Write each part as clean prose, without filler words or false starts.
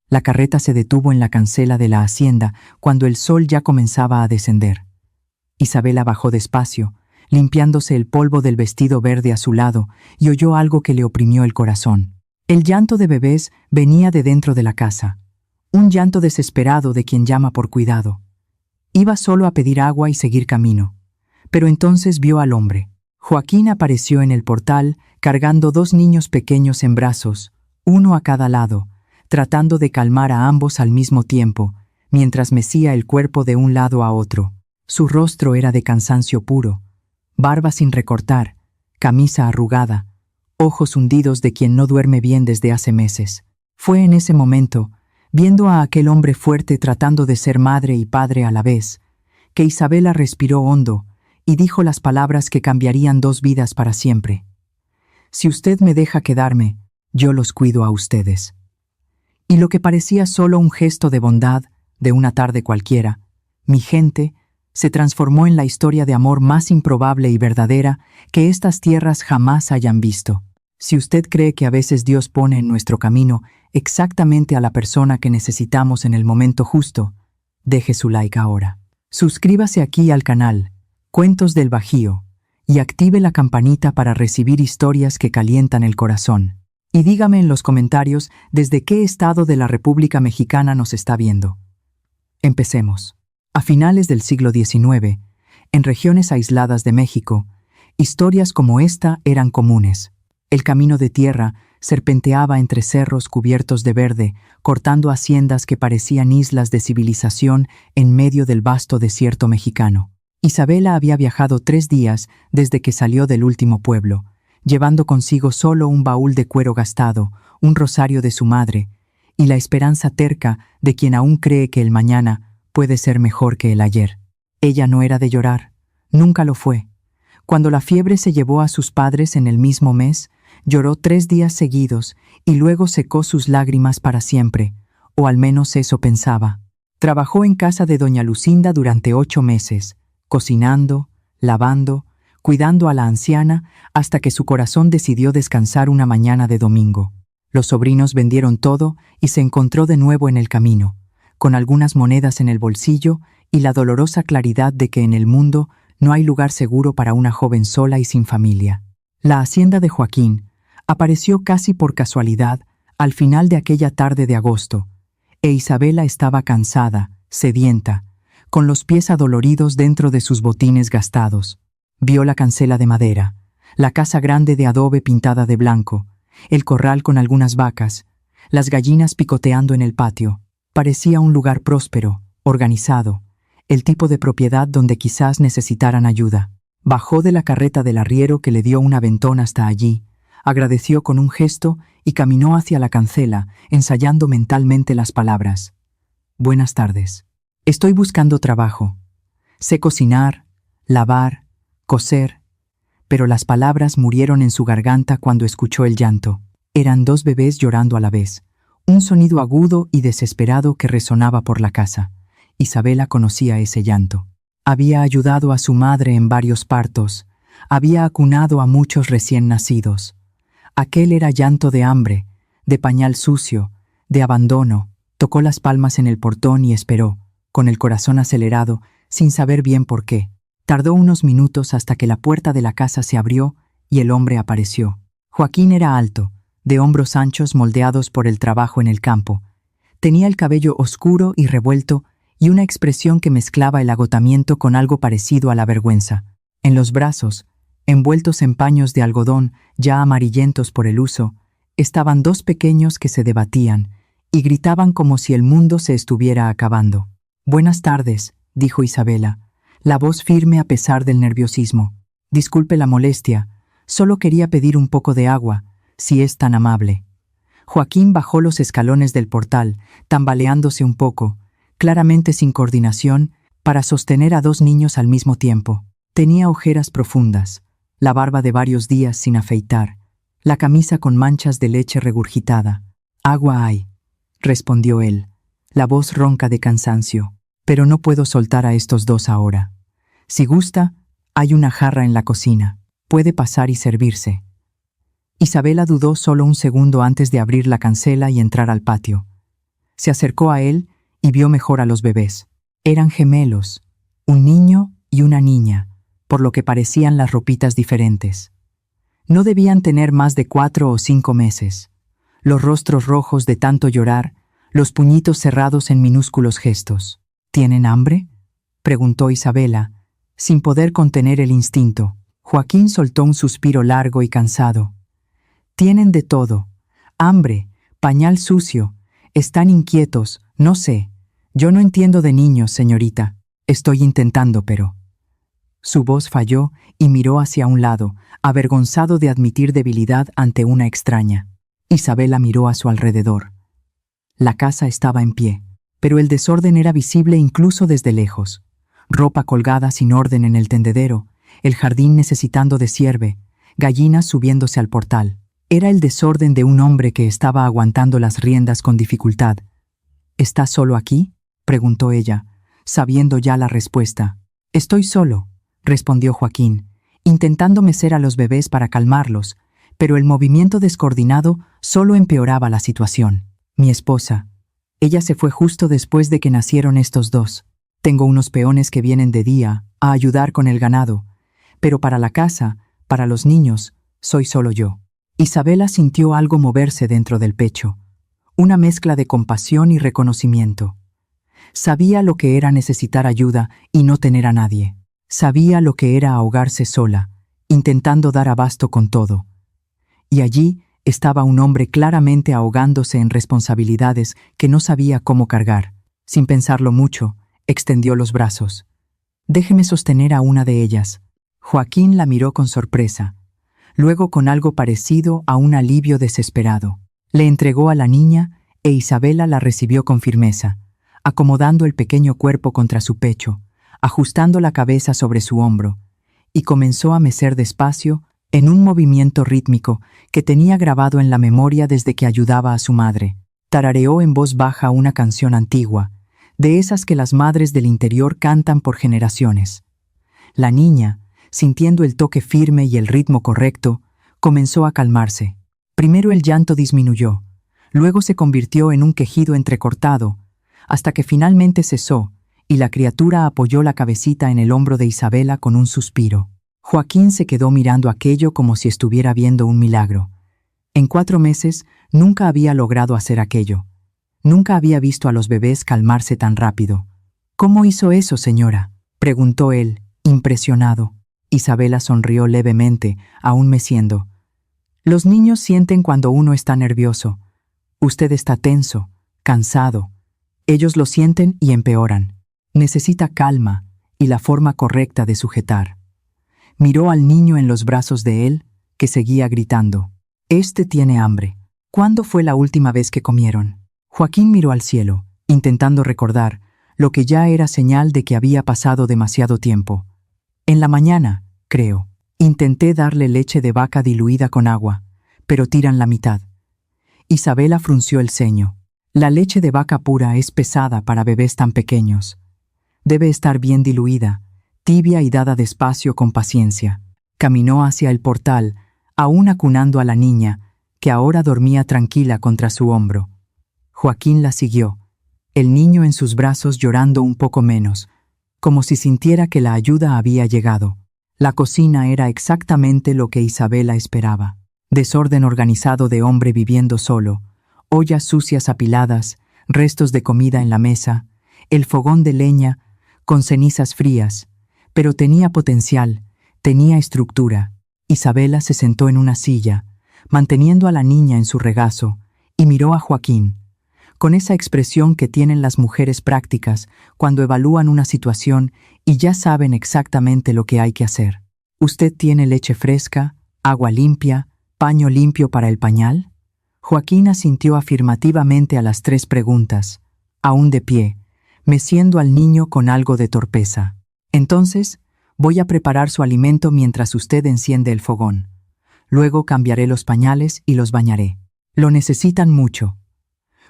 La carreta se detuvo en la cancela de la hacienda cuando el sol ya comenzaba a descender. Isabela bajó despacio, limpiándose el polvo del vestido verde a su lado, y oyó algo que le oprimió el corazón. El llanto de bebés venía de dentro de la casa, un llanto desesperado de quien llama por cuidado. Iba solo a pedir agua y seguir camino, pero entonces vio al hombre. Joaquín apareció en el portal, cargando 2 niños pequeños en brazos, uno a cada lado, tratando de calmar a ambos al mismo tiempo, mientras mecía el cuerpo de un lado a otro. Su rostro era de cansancio puro, barba sin recortar, camisa arrugada, ojos hundidos de quien no duerme bien desde hace meses. Fue en ese momento, viendo a aquel hombre fuerte tratando de ser madre y padre a la vez, que Isabela respiró hondo y dijo las palabras que cambiarían 2 vidas para siempre. Si usted me deja quedarme, yo los cuido a ustedes. Y lo que parecía solo un gesto de bondad, de una tarde cualquiera, mi gente, se transformó en la historia de amor más improbable y verdadera que estas tierras jamás hayan visto. Si usted cree que a veces Dios pone en nuestro camino exactamente a la persona que necesitamos en el momento justo, deje su like ahora. Suscríbase aquí al canal Cuentos del Bajío y active la campanita para recibir historias que calientan el corazón. Y dígame en los comentarios desde qué estado de la República Mexicana nos está viendo. Empecemos. A finales del siglo XIX, en regiones aisladas de México, historias como esta eran comunes. El camino de tierra serpenteaba entre cerros cubiertos de verde, cortando haciendas que parecían islas de civilización en medio del vasto desierto mexicano. Isabela había viajado 3 días desde que salió del último pueblo, llevando consigo solo un baúl de cuero gastado, un rosario de su madre, y la esperanza terca de quien aún cree que el mañana puede ser mejor que el ayer. Ella no era de llorar, nunca lo fue. Cuando la fiebre se llevó a sus padres en el mismo mes, lloró 3 días seguidos y luego secó sus lágrimas para siempre, o al menos eso pensaba. Trabajó en casa de doña Lucinda durante 8 meses, cocinando, lavando, cuidando a la anciana hasta que su corazón decidió descansar una mañana de domingo. Los sobrinos vendieron todo y se encontró de nuevo en el camino, con algunas monedas en el bolsillo y la dolorosa claridad de que en el mundo no hay lugar seguro para una joven sola y sin familia. La hacienda de Joaquín apareció casi por casualidad al final de aquella tarde de agosto, e Isabela estaba cansada, sedienta, con los pies adoloridos dentro de sus botines gastados. Vio la cancela de madera, la casa grande de adobe pintada de blanco, el corral con algunas vacas, las gallinas picoteando en el patio. Parecía un lugar próspero, organizado, el tipo de propiedad donde quizás necesitaran ayuda. Bajó de la carreta del arriero que le dio un aventón hasta allí, agradeció con un gesto y caminó hacia la cancela, ensayando mentalmente las palabras. Buenas tardes. Estoy buscando trabajo. Sé cocinar, lavar, coser, pero las palabras murieron en su garganta cuando escuchó el llanto. Eran 2 bebés llorando a la vez, un sonido agudo y desesperado que resonaba por la casa. Isabela conocía ese llanto. Había ayudado a su madre en varios partos, había acunado a muchos recién nacidos. Aquel era llanto de hambre, de pañal sucio, de abandono. Tocó las palmas en el portón y esperó, con el corazón acelerado, sin saber bien por qué. Tardó unos minutos hasta que la puerta de la casa se abrió y el hombre apareció. Joaquín era alto, de hombros anchos moldeados por el trabajo en el campo. Tenía el cabello oscuro y revuelto y una expresión que mezclaba el agotamiento con algo parecido a la vergüenza. En los brazos, envueltos en paños de algodón ya amarillentos por el uso, estaban 2 pequeños que se debatían y gritaban como si el mundo se estuviera acabando. Buenas tardes, dijo Isabela, la voz firme a pesar del nerviosismo. Disculpe la molestia, solo quería pedir un poco de agua, si es tan amable. Joaquín bajó los escalones del portal, tambaleándose un poco, claramente sin coordinación, para sostener a 2 niños al mismo tiempo. Tenía ojeras profundas, la barba de varios días sin afeitar, la camisa con manchas de leche regurgitada. Agua hay, respondió él, la voz ronca de cansancio. Pero no puedo soltar a estos 2 ahora. Si gusta, hay una jarra en la cocina. Puede pasar y servirse. Isabela dudó solo un segundo antes de abrir la cancela y entrar al patio. Se acercó a él y vio mejor a los bebés. Eran gemelos, un niño y una niña, por lo que parecían las ropitas diferentes. No debían tener más de 4 o 5 meses. Los rostros rojos de tanto llorar, los puñitos cerrados en minúsculos gestos. ¿Tienen hambre?, preguntó Isabela, sin poder contener el instinto. Joaquín soltó un suspiro largo y cansado. Tienen de todo. Hambre, pañal sucio, están inquietos, no sé. Yo no entiendo de niños, señorita. Estoy intentando, pero... Su voz falló y miró hacia un lado, avergonzado de admitir debilidad ante una extraña. Isabela miró a su alrededor. La casa estaba en pie, pero el desorden era visible incluso desde lejos. Ropa colgada sin orden en el tendedero, el jardín necesitando de cierve, gallinas subiéndose al portal. Era el desorden de un hombre que estaba aguantando las riendas con dificultad. ¿Estás solo aquí?, preguntó ella, sabiendo ya la respuesta. Estoy solo, respondió Joaquín, intentando mecer a los bebés para calmarlos, pero el movimiento descoordinado solo empeoraba la situación. Mi esposa. Ella se fue justo después de que nacieron estos dos. Tengo unos peones que vienen de día a ayudar con el ganado, pero para la casa, para los niños, soy solo yo. Isabela sintió algo moverse dentro del pecho, una mezcla de compasión y reconocimiento. Sabía lo que era necesitar ayuda y no tener a nadie. Sabía lo que era ahogarse sola, intentando dar abasto con todo. Y allí estaba un hombre claramente ahogándose en responsabilidades que no sabía cómo cargar. Sin pensarlo mucho, extendió los brazos. Déjeme sostener a una de ellas. Joaquín la miró con sorpresa, luego con algo parecido a un alivio desesperado. Le entregó a la niña e Isabela la recibió con firmeza, acomodando el pequeño cuerpo contra su pecho, ajustando la cabeza sobre su hombro, y comenzó a mecer despacio en un movimiento rítmico que tenía grabado en la memoria desde que ayudaba a su madre. Tarareó en voz baja una canción antigua, de esas que las madres del interior cantan por generaciones. La niña, sintiendo el toque firme y el ritmo correcto, comenzó a calmarse. Primero el llanto disminuyó, luego se convirtió en un quejido entrecortado, hasta que finalmente cesó, y la criatura apoyó la cabecita en el hombro de Isabela con un suspiro. Joaquín se quedó mirando aquello como si estuviera viendo un milagro. En 4 meses nunca había logrado hacer aquello. Nunca había visto a los bebés calmarse tan rápido. ¿Cómo hizo eso, señora?, preguntó él, impresionado. Isabela sonrió levemente, aún meciendo. Los niños sienten cuando uno está nervioso. Usted está tenso, cansado. Ellos lo sienten y empeoran. Necesita calma y la forma correcta de sujetar. Miró al niño en los brazos de él, que seguía gritando. Este tiene hambre. ¿Cuándo fue la última vez que comieron? Joaquín miró al cielo, intentando recordar, lo que ya era señal de que había pasado demasiado tiempo. En la mañana, creo. Intenté darle leche de vaca diluida con agua, pero tiran la mitad. Isabela frunció el ceño. La leche de vaca pura es pesada para bebés tan pequeños. Debe estar bien diluida, tibia y dada despacio con paciencia. Caminó hacia el portal, aún acunando a la niña, que ahora dormía tranquila contra su hombro. Joaquín la siguió, el niño en sus brazos llorando un poco menos, como si sintiera que la ayuda había llegado. La cocina era exactamente lo que Isabela esperaba. Desorden organizado de hombre viviendo solo, ollas sucias apiladas, restos de comida en la mesa, el fogón de leña, con cenizas frías, pero tenía potencial, tenía estructura. Isabela se sentó en una silla, manteniendo a la niña en su regazo, y miró a Joaquín, con esa expresión que tienen las mujeres prácticas cuando evalúan una situación y ya saben exactamente lo que hay que hacer. ¿Usted tiene leche fresca, agua limpia, paño limpio para el pañal? Joaquín asintió afirmativamente a las 3 preguntas, aún de pie, meciendo al niño con algo de torpeza. Entonces, voy a preparar su alimento mientras usted enciende el fogón. Luego cambiaré los pañales y los bañaré. Lo necesitan mucho.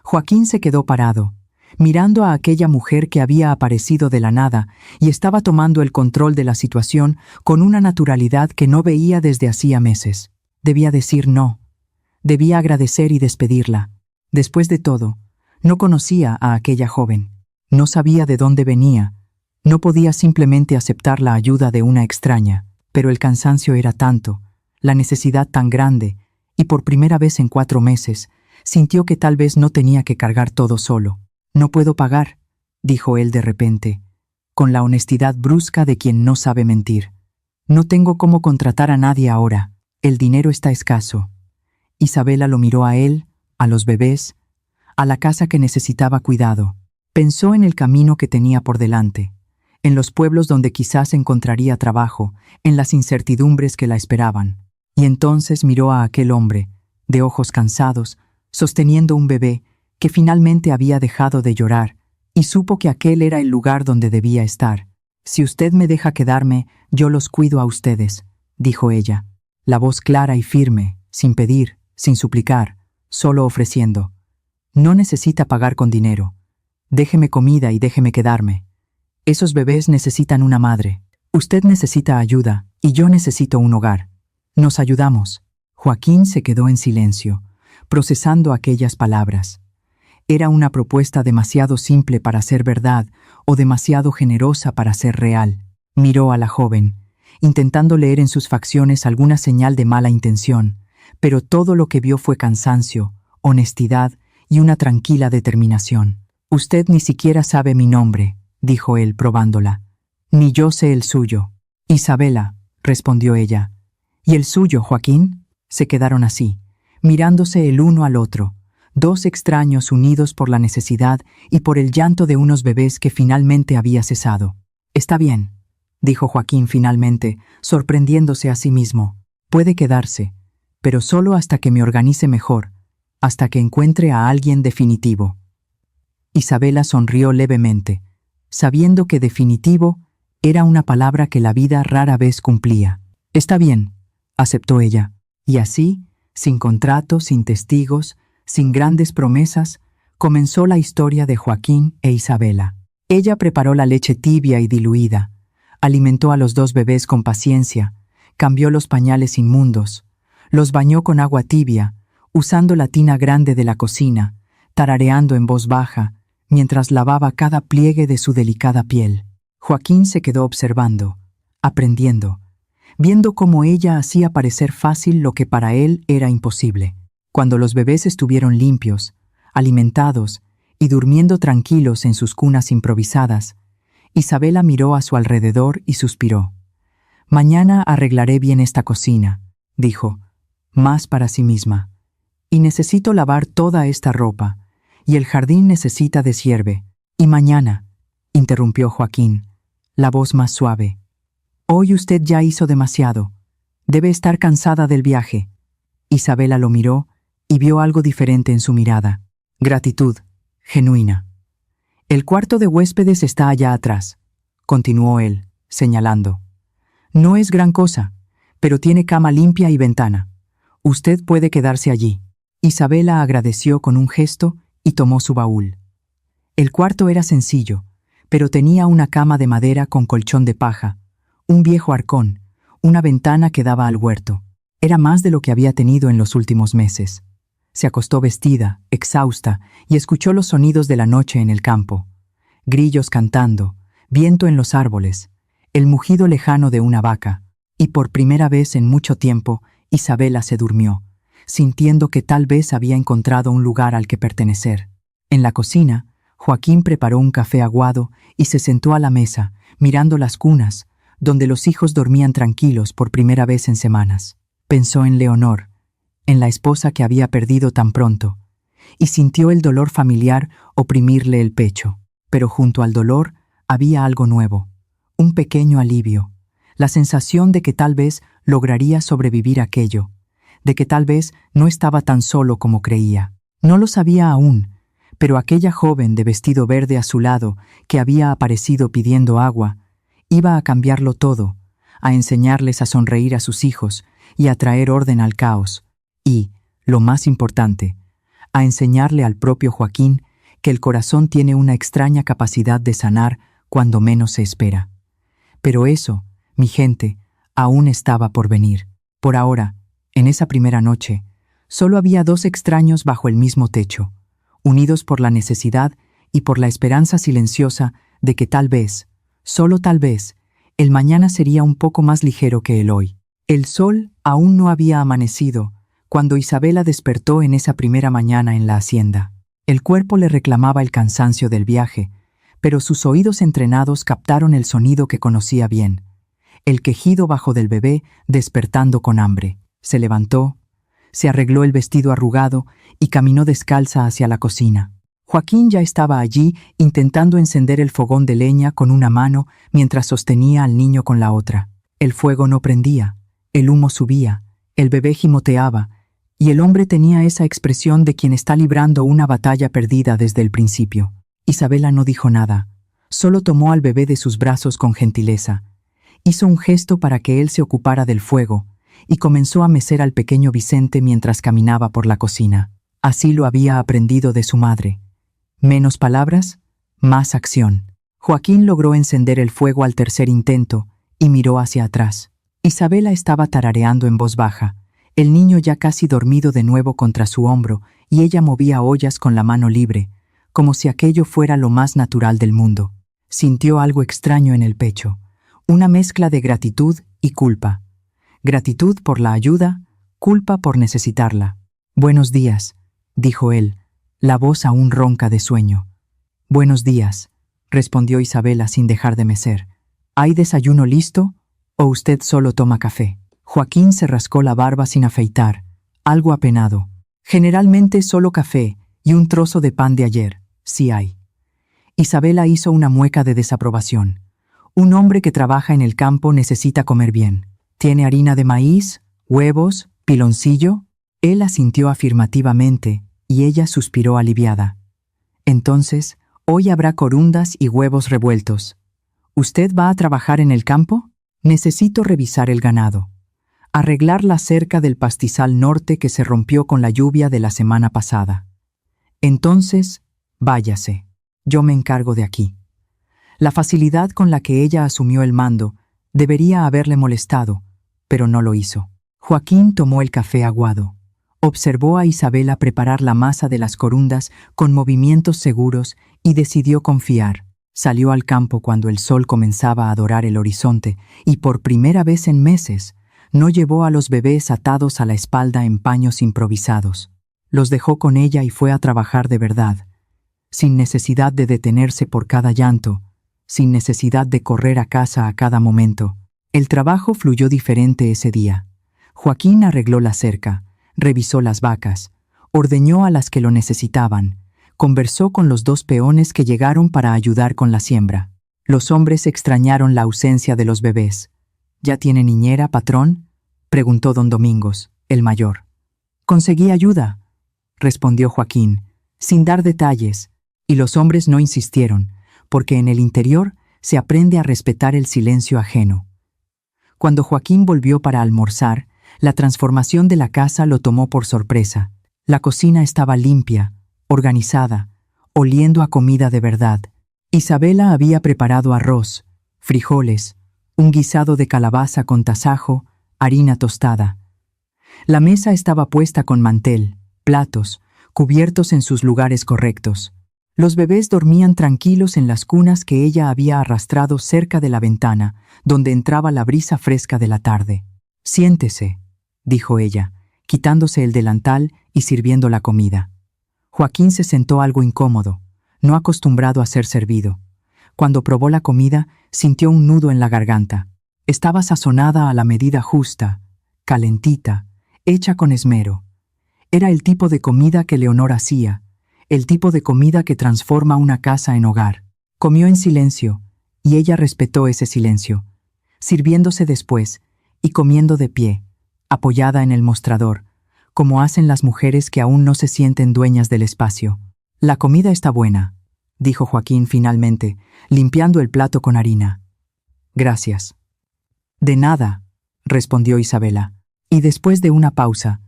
Joaquín se quedó parado, mirando a aquella mujer que había aparecido de la nada y estaba tomando el control de la situación con una naturalidad que no veía desde hacía meses. Debía decir no. Debía agradecer y despedirla. Después de todo, No conocía a aquella joven. No sabía de dónde venía. No podía simplemente aceptar la ayuda de una extraña, pero el cansancio era tanto, la necesidad tan grande, y por primera vez en 4 meses, sintió que tal vez no tenía que cargar todo solo. «No puedo pagar», dijo él de repente, con la honestidad brusca de quien no sabe mentir. «No tengo cómo contratar a nadie ahora. El dinero está escaso». Isabela lo miró a él, a los bebés, a la casa que necesitaba cuidado. Pensó en el camino que tenía por delante, en los pueblos donde quizás encontraría trabajo, en las incertidumbres que la esperaban. Y entonces miró a aquel hombre, de ojos cansados, sosteniendo un bebé, que finalmente había dejado de llorar, y supo que aquel era el lugar donde debía estar. «Si usted me deja quedarme, yo los cuido a ustedes», dijo ella, la voz clara y firme, sin pedir, sin suplicar, solo ofreciendo. «No necesita pagar con dinero. Déjeme comida y déjeme quedarme. Esos bebés necesitan una madre. Usted necesita ayuda, y yo necesito un hogar. Nos ayudamos». Joaquín se quedó en silencio, procesando aquellas palabras. Era una propuesta demasiado simple para ser verdad o demasiado generosa para ser real. Miró a la joven, intentando leer en sus facciones alguna señal de mala intención, pero todo lo que vio fue cansancio, honestidad y una tranquila determinación. «Usted ni siquiera sabe mi nombre», dijo él probándola. «Ni yo sé el suyo». «Isabela», respondió ella. «¿Y el suyo, Joaquín?» Se quedaron así, mirándose el uno al otro, 2 extraños unidos por la necesidad y por el llanto de unos bebés que finalmente había cesado. «Está bien», dijo Joaquín finalmente, sorprendiéndose a sí mismo. «Puede quedarse, pero solo hasta que me organice mejor, hasta que encuentre a alguien definitivo». Isabela sonrió levemente, sabiendo que definitivo era una palabra que la vida rara vez cumplía. «Está bien», aceptó ella, y así, sin contrato, sin testigos, sin grandes promesas, comenzó la historia de Joaquín e Isabela. Ella preparó la leche tibia y diluida, alimentó a los 2 bebés con paciencia, cambió los pañales inmundos, los bañó con agua tibia, usando la tina grande de la cocina, tarareando en voz baja, mientras lavaba cada pliegue de su delicada piel. Joaquín se quedó observando, aprendiendo, viendo cómo ella hacía parecer fácil lo que para él era imposible. Cuando los bebés estuvieron limpios, alimentados y durmiendo tranquilos en sus cunas improvisadas, Isabela miró a su alrededor y suspiró. «Mañana arreglaré bien esta cocina», dijo, más para sí misma. «Y necesito lavar toda esta ropa, y el jardín necesita deshierve. Y mañana», interrumpió Joaquín, la voz más suave. «Hoy usted ya hizo demasiado. Debe estar cansada del viaje». Isabela lo miró y vio algo diferente en su mirada. Gratitud, genuina. «El cuarto de huéspedes está allá atrás», continuó él, señalando. «No es gran cosa, pero tiene cama limpia y ventana. Usted puede quedarse allí». Isabela agradeció con un gesto y tomó su baúl. El cuarto era sencillo, pero tenía una cama de madera con colchón de paja, un viejo arcón, una ventana que daba al huerto. Era más de lo que había tenido en los últimos meses. Se acostó vestida, exhausta, y escuchó los sonidos de la noche en el campo. Grillos cantando, viento en los árboles, el mugido lejano de una vaca, y por primera vez en mucho tiempo, Isabela se durmió, sintiendo que tal vez había encontrado un lugar al que pertenecer. En la cocina, Joaquín preparó un café aguado y se sentó a la mesa, mirando las cunas, donde los hijos dormían tranquilos por primera vez en semanas. Pensó en Leonor, en la esposa que había perdido tan pronto, y sintió el dolor familiar oprimirle el pecho. Pero junto al dolor había algo nuevo, un pequeño alivio, la sensación de que tal vez lograría sobrevivir aquello, de que tal vez no estaba tan solo como creía. No lo sabía aún, pero aquella joven de vestido verde a su lado, que había aparecido pidiendo agua, iba a cambiarlo todo, a enseñarles a sonreír a sus hijos y a traer orden al caos, y, lo más importante, a enseñarle al propio Joaquín que el corazón tiene una extraña capacidad de sanar cuando menos se espera. Pero eso, mi gente, aún estaba por venir. Por ahora, en esa primera noche, solo había 2 extraños bajo el mismo techo, unidos por la necesidad y por la esperanza silenciosa de que tal vez, solo tal vez, el mañana sería un poco más ligero que el hoy. El sol aún no había amanecido cuando Isabela despertó en esa primera mañana en la hacienda. El cuerpo le reclamaba el cansancio del viaje, pero sus oídos entrenados captaron el sonido que conocía bien, el quejido bajo del bebé despertando con hambre. Se levantó, se arregló el vestido arrugado y caminó descalza hacia la cocina. Joaquín ya estaba allí intentando encender el fogón de leña con una mano mientras sostenía al niño con la otra. El fuego no prendía, el humo subía, el bebé gimoteaba, y el hombre tenía esa expresión de quien está librando una batalla perdida desde el principio. Isabela no dijo nada, solo tomó al bebé de sus brazos con gentileza, hizo un gesto para que él se ocupara del fuego, y comenzó a mecer al pequeño Vicente mientras caminaba por la cocina. Así lo había aprendido de su madre. Menos palabras, más acción. Joaquín logró encender el fuego al tercer intento y miró hacia atrás. Isabela estaba tarareando en voz baja, el niño ya casi dormido de nuevo contra su hombro, y ella movía ollas con la mano libre, como si aquello fuera lo más natural del mundo. Sintió algo extraño en el pecho, una mezcla de gratitud y culpa. Gratitud por la ayuda, culpa por necesitarla. «Buenos días», dijo él, la voz aún ronca de sueño. «Buenos días», respondió Isabela sin dejar de mecer. «¿Hay desayuno listo o usted solo toma café?» Joaquín se rascó la barba sin afeitar, algo apenado. «Generalmente solo café y un trozo de pan de ayer, si hay». Isabela hizo una mueca de desaprobación. Un hombre que trabaja en el campo necesita comer bien. ¿Tiene harina de maíz, huevos, piloncillo? Él asintió afirmativamente y ella suspiró aliviada. «Entonces, hoy habrá corundas y huevos revueltos. ¿Usted va a trabajar en el campo? Necesito revisar el ganado. Arreglar la cerca del pastizal norte que se rompió con la lluvia de la semana pasada. Entonces, váyase. Yo me encargo de aquí». La facilidad con la que ella asumió el mando debería haberle molestado, pero no lo hizo. Joaquín tomó el café aguado. Observó a Isabela preparar la masa de las corundas con movimientos seguros y decidió confiar. Salió al campo cuando el sol comenzaba a dorar el horizonte y por primera vez en meses no llevó a los bebés atados a la espalda en paños improvisados. Los dejó con ella y fue a trabajar de verdad, sin necesidad de detenerse por cada llanto, sin necesidad de correr a casa a cada momento. El trabajo fluyó diferente ese día. Joaquín arregló la cerca, revisó las vacas, ordeñó a las que lo necesitaban, conversó con los 2 peones que llegaron para ayudar con la siembra. Los hombres extrañaron la ausencia de los bebés. «¿Ya tiene niñera, patrón?», preguntó don Domingos, el mayor. «Conseguí ayuda», respondió Joaquín, sin dar detalles, y los hombres no insistieron, porque en el interior se aprende a respetar el silencio ajeno. Cuando Joaquín volvió para almorzar, la transformación de la casa lo tomó por sorpresa. La cocina estaba limpia, organizada, oliendo a comida de verdad. Isabela había preparado arroz, frijoles, un guisado de calabaza con tasajo, harina tostada. La mesa estaba puesta con mantel, platos, cubiertos en sus lugares correctos. Los bebés dormían tranquilos en las cunas que ella había arrastrado cerca de la ventana, donde entraba la brisa fresca de la tarde. «Siéntese», dijo ella, quitándose el delantal y sirviendo la comida. Joaquín se sentó algo incómodo, no acostumbrado a ser servido. Cuando probó la comida, sintió un nudo en la garganta. Estaba sazonada a la medida justa, calentita, hecha con esmero. Era el tipo de comida que Leonor hacía, el tipo de comida que transforma una casa en hogar. Comió en silencio, y ella respetó ese silencio, sirviéndose después y comiendo de pie, apoyada en el mostrador, como hacen las mujeres que aún no se sienten dueñas del espacio. «La comida está buena», dijo Joaquín finalmente, limpiando el plato con harina. «Gracias». «De nada», respondió Isabela, y después de una pausa,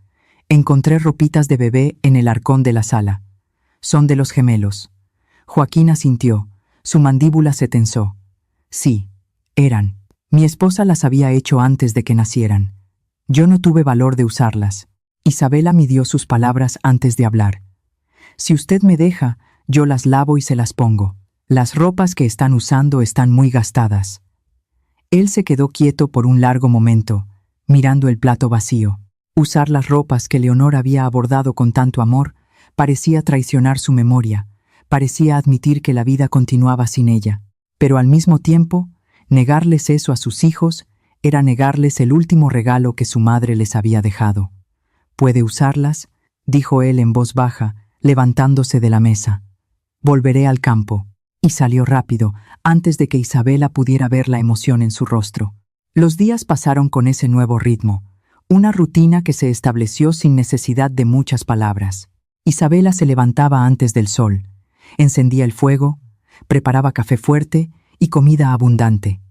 encontré ropitas de bebé en el arcón de la sala. «Son de los gemelos». Joaquín asintió, su mandíbula se tensó. «Sí, eran. Mi esposa las había hecho antes de que nacieran. Yo no tuve valor de usarlas». Isabela midió sus palabras antes de hablar. Si usted me deja, yo las lavo y se las pongo. Las ropas que están usando están muy gastadas. Él se quedó quieto por un largo momento, mirando el plato vacío. Usar las ropas que Leonor había abordado con tanto amor parecía traicionar su memoria, parecía admitir que la vida continuaba sin ella. Pero al mismo tiempo, negarles eso a sus hijos era negarles el último regalo que su madre les había dejado. «¿Puede usarlas?», dijo él en voz baja, levantándose de la mesa. «Volveré al campo». Y salió rápido, antes de que Isabela pudiera ver la emoción en su rostro. Los días pasaron con ese nuevo ritmo, una rutina que se estableció sin necesidad de muchas palabras. Isabela se levantaba antes del sol, encendía el fuego, preparaba café fuerte y comida abundante.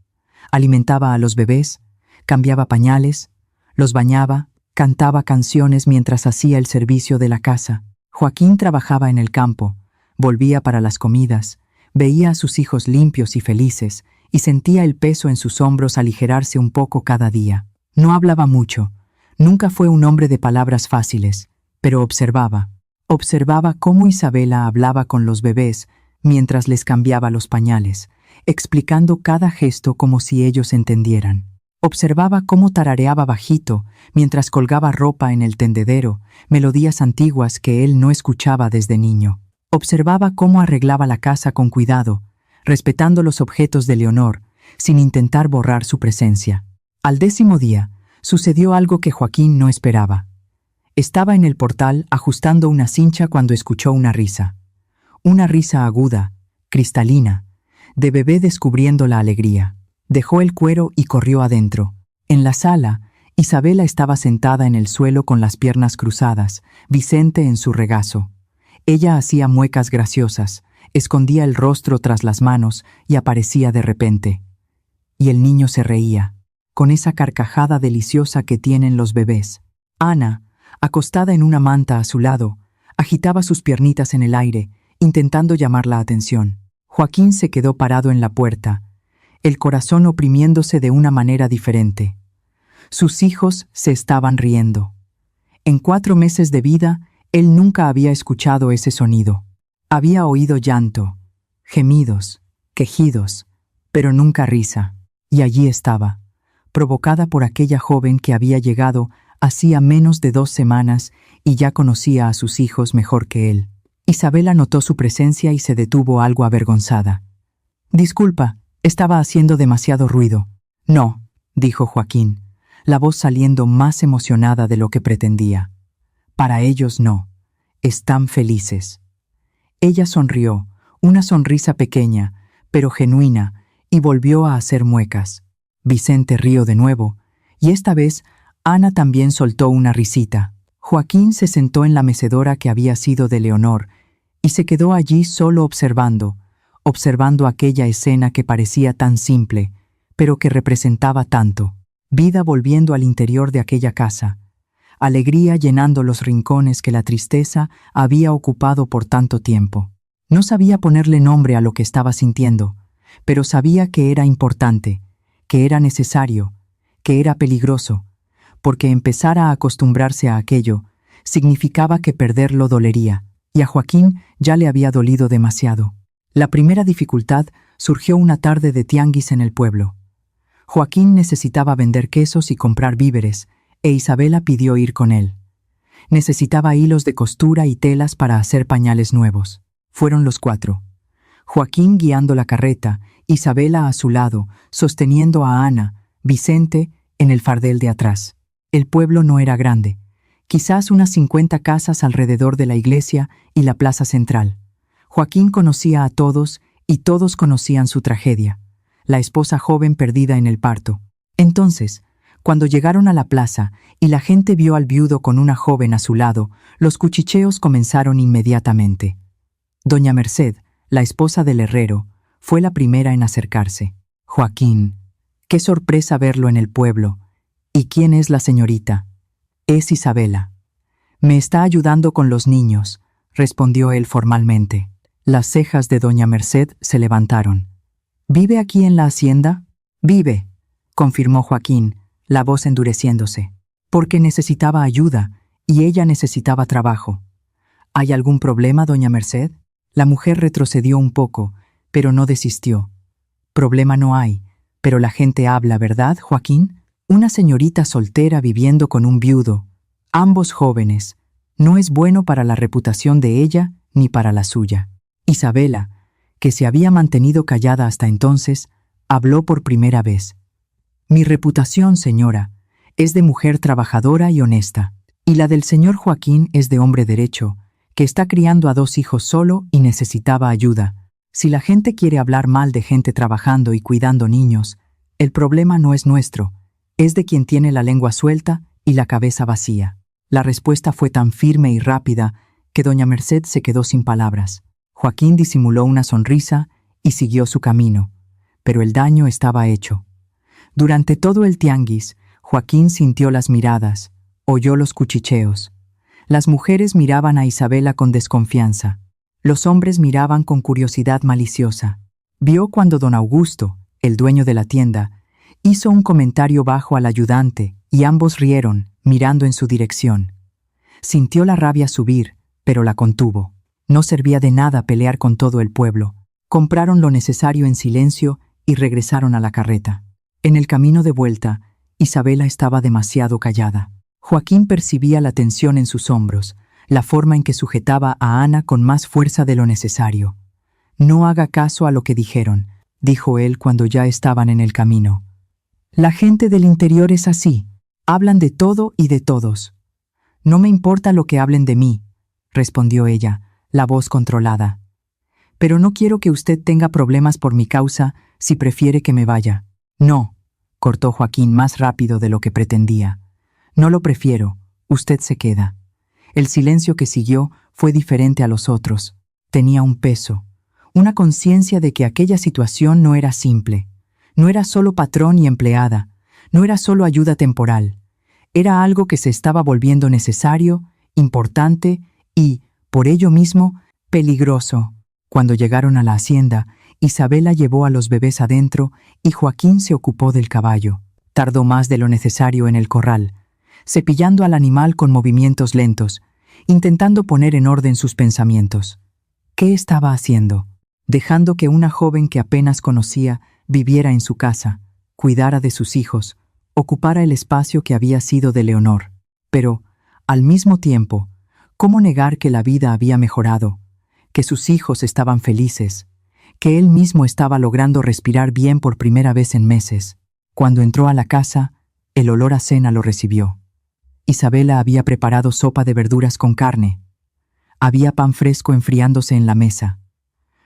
Alimentaba a los bebés, cambiaba pañales, los bañaba, cantaba canciones mientras hacía el servicio de la casa. Joaquín trabajaba en el campo, volvía para las comidas, veía a sus hijos limpios y felices y sentía el peso en sus hombros aligerarse un poco cada día. No hablaba mucho, nunca fue un hombre de palabras fáciles, pero observaba. Observaba cómo Isabela hablaba con los bebés mientras les cambiaba los pañales, explicando cada gesto como si ellos entendieran. Observaba cómo tarareaba bajito mientras colgaba ropa en el tendedero, melodías antiguas que él no escuchaba desde niño. Observaba cómo arreglaba la casa con cuidado, respetando los objetos de Leonor, sin intentar borrar su presencia. Al 10º día, sucedió algo que Joaquín no esperaba. Estaba en el portal ajustando una cincha cuando escuchó una risa. Una risa aguda, cristalina, de bebé descubriendo la alegría. Dejó el cuero y corrió adentro. En la sala, Isabela estaba sentada en el suelo con las piernas cruzadas, Vicente en su regazo. Ella hacía muecas graciosas, escondía el rostro tras las manos y aparecía de repente. Y el niño se reía, con esa carcajada deliciosa que tienen los bebés. Ana, acostada en una manta a su lado, agitaba sus piernitas en el aire, intentando llamar la atención. Joaquín se quedó parado en la puerta, el corazón oprimiéndose de una manera diferente. Sus hijos se estaban riendo. En 4 meses de vida, él nunca había escuchado ese sonido. Había oído llanto, gemidos, quejidos, pero nunca risa. Y allí estaba, provocada por aquella joven que había llegado hacía menos de 2 semanas y ya conocía a sus hijos mejor que él. Isabela notó su presencia y se detuvo algo avergonzada. «Disculpa, estaba haciendo demasiado ruido». «No», dijo Joaquín, la voz saliendo más emocionada de lo que pretendía. «Para ellos no. Están felices». Ella sonrió, una sonrisa pequeña, pero genuina, y volvió a hacer muecas. Vicente rió de nuevo, y esta vez Ana también soltó una risita. Joaquín se sentó en la mecedora que había sido de Leonor, y se quedó allí solo observando aquella escena que parecía tan simple, pero que representaba tanto. Vida volviendo al interior de aquella casa. Alegría llenando los rincones que la tristeza había ocupado por tanto tiempo. No sabía ponerle nombre a lo que estaba sintiendo, pero sabía que era importante, que era necesario, que era peligroso, porque empezar a acostumbrarse a aquello significaba que perderlo dolería, y a Joaquín ya le había dolido demasiado. La primera dificultad surgió una tarde de tianguis en el pueblo. Joaquín necesitaba vender quesos y comprar víveres, e Isabela pidió ir con él. Necesitaba hilos de costura y telas para hacer pañales nuevos. Fueron los 4. Joaquín guiando la carreta, Isabela a su lado, sosteniendo a Ana, Vicente en el fardel de atrás. El pueblo no era grande, quizás unas 50 casas alrededor de la iglesia y la plaza central. Joaquín conocía a todos y todos conocían su tragedia, la esposa joven perdida en el parto. Entonces, cuando llegaron a la plaza y la gente vio al viudo con una joven a su lado, los cuchicheos comenzaron inmediatamente. Doña Merced, la esposa del herrero, fue la primera en acercarse. «Joaquín, qué sorpresa verlo en el pueblo. ¿Y quién es la señorita?» «Es Isabela». «Me está ayudando con los niños», respondió él formalmente. Las cejas de doña Merced se levantaron. «¿Vive aquí en la hacienda?» «Vive», confirmó Joaquín, la voz endureciéndose. Porque necesitaba ayuda y ella necesitaba trabajo. ¿Hay algún problema, doña Merced? La mujer retrocedió un poco, pero no desistió. Problema no hay, pero la gente habla, ¿verdad, Joaquín? Una señorita soltera viviendo con un viudo, ambos jóvenes. No es bueno para la reputación de ella ni para la suya. Isabela, que se había mantenido callada hasta entonces, habló por primera vez. Mi reputación, señora, es de mujer trabajadora y honesta, y la del señor Joaquín es de hombre derecho, que está criando a 2 hijos solo y necesitaba ayuda. Si la gente quiere hablar mal de gente trabajando y cuidando niños, el problema no es nuestro, es de quien tiene la lengua suelta y la cabeza vacía. La respuesta fue tan firme y rápida que doña Merced se quedó sin palabras. Joaquín disimuló una sonrisa y siguió su camino, pero el daño estaba hecho. Durante todo el tianguis, Joaquín sintió las miradas, oyó los cuchicheos. Las mujeres miraban a Isabela con desconfianza. Los hombres miraban con curiosidad maliciosa. Vio cuando don Augusto, el dueño de la tienda, hizo un comentario bajo al ayudante y ambos rieron, mirando en su dirección. Sintió la rabia subir, pero la contuvo. No servía de nada pelear con todo el pueblo. Compraron lo necesario en silencio y regresaron a la carreta. En el camino de vuelta, Isabela estaba demasiado callada. Joaquín percibía la tensión en sus hombros, la forma en que sujetaba a Ana con más fuerza de lo necesario. No haga caso a lo que dijeron, dijo él cuando ya estaban en el camino. La gente del interior es así, hablan de todo y de todos. No me importa lo que hablen de mí, respondió ella, la voz controlada. Pero no quiero que usted tenga problemas por mi causa si prefiere que me vaya. No, cortó Joaquín más rápido de lo que pretendía. No lo prefiero, usted se queda. El silencio que siguió fue diferente a los otros. Tenía un peso, una conciencia de que aquella situación no era simple. No era solo patrón y empleada, no era solo ayuda temporal. Era algo que se estaba volviendo necesario, importante y, por ello mismo, peligroso. Cuando llegaron a la hacienda, Isabela llevó a los bebés adentro y Joaquín se ocupó del caballo. Tardó más de lo necesario en el corral, cepillando al animal con movimientos lentos, intentando poner en orden sus pensamientos. ¿Qué estaba haciendo? Dejando que una joven que apenas conocía viviera en su casa, cuidara de sus hijos, ocupara el espacio que había sido de Leonor. Pero, al mismo tiempo, ¿cómo negar que la vida había mejorado, que sus hijos estaban felices, que él mismo estaba logrando respirar bien por primera vez en meses? Cuando entró a la casa, el olor a cena lo recibió. Isabela había preparado sopa de verduras con carne. Había pan fresco enfriándose en la mesa.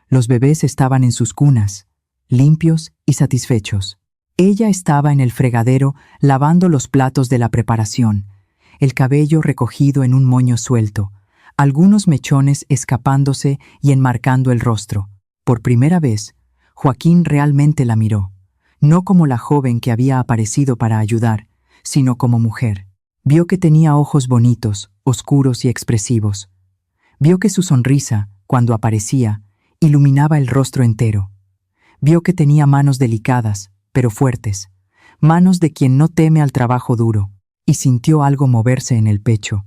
Los bebés estaban en sus cunas, limpios y satisfechos. Ella estaba en el fregadero lavando los platos de la preparación, el cabello recogido en un moño suelto, algunos mechones escapándose y enmarcando el rostro. Por primera vez, Joaquín realmente la miró, no como la joven que había aparecido para ayudar, sino como mujer. Vio que tenía ojos bonitos, oscuros y expresivos. Vio que su sonrisa, cuando aparecía, iluminaba el rostro entero. Vio que tenía manos delicadas, pero fuertes, manos de quien no teme al trabajo duro, y sintió algo moverse en el pecho,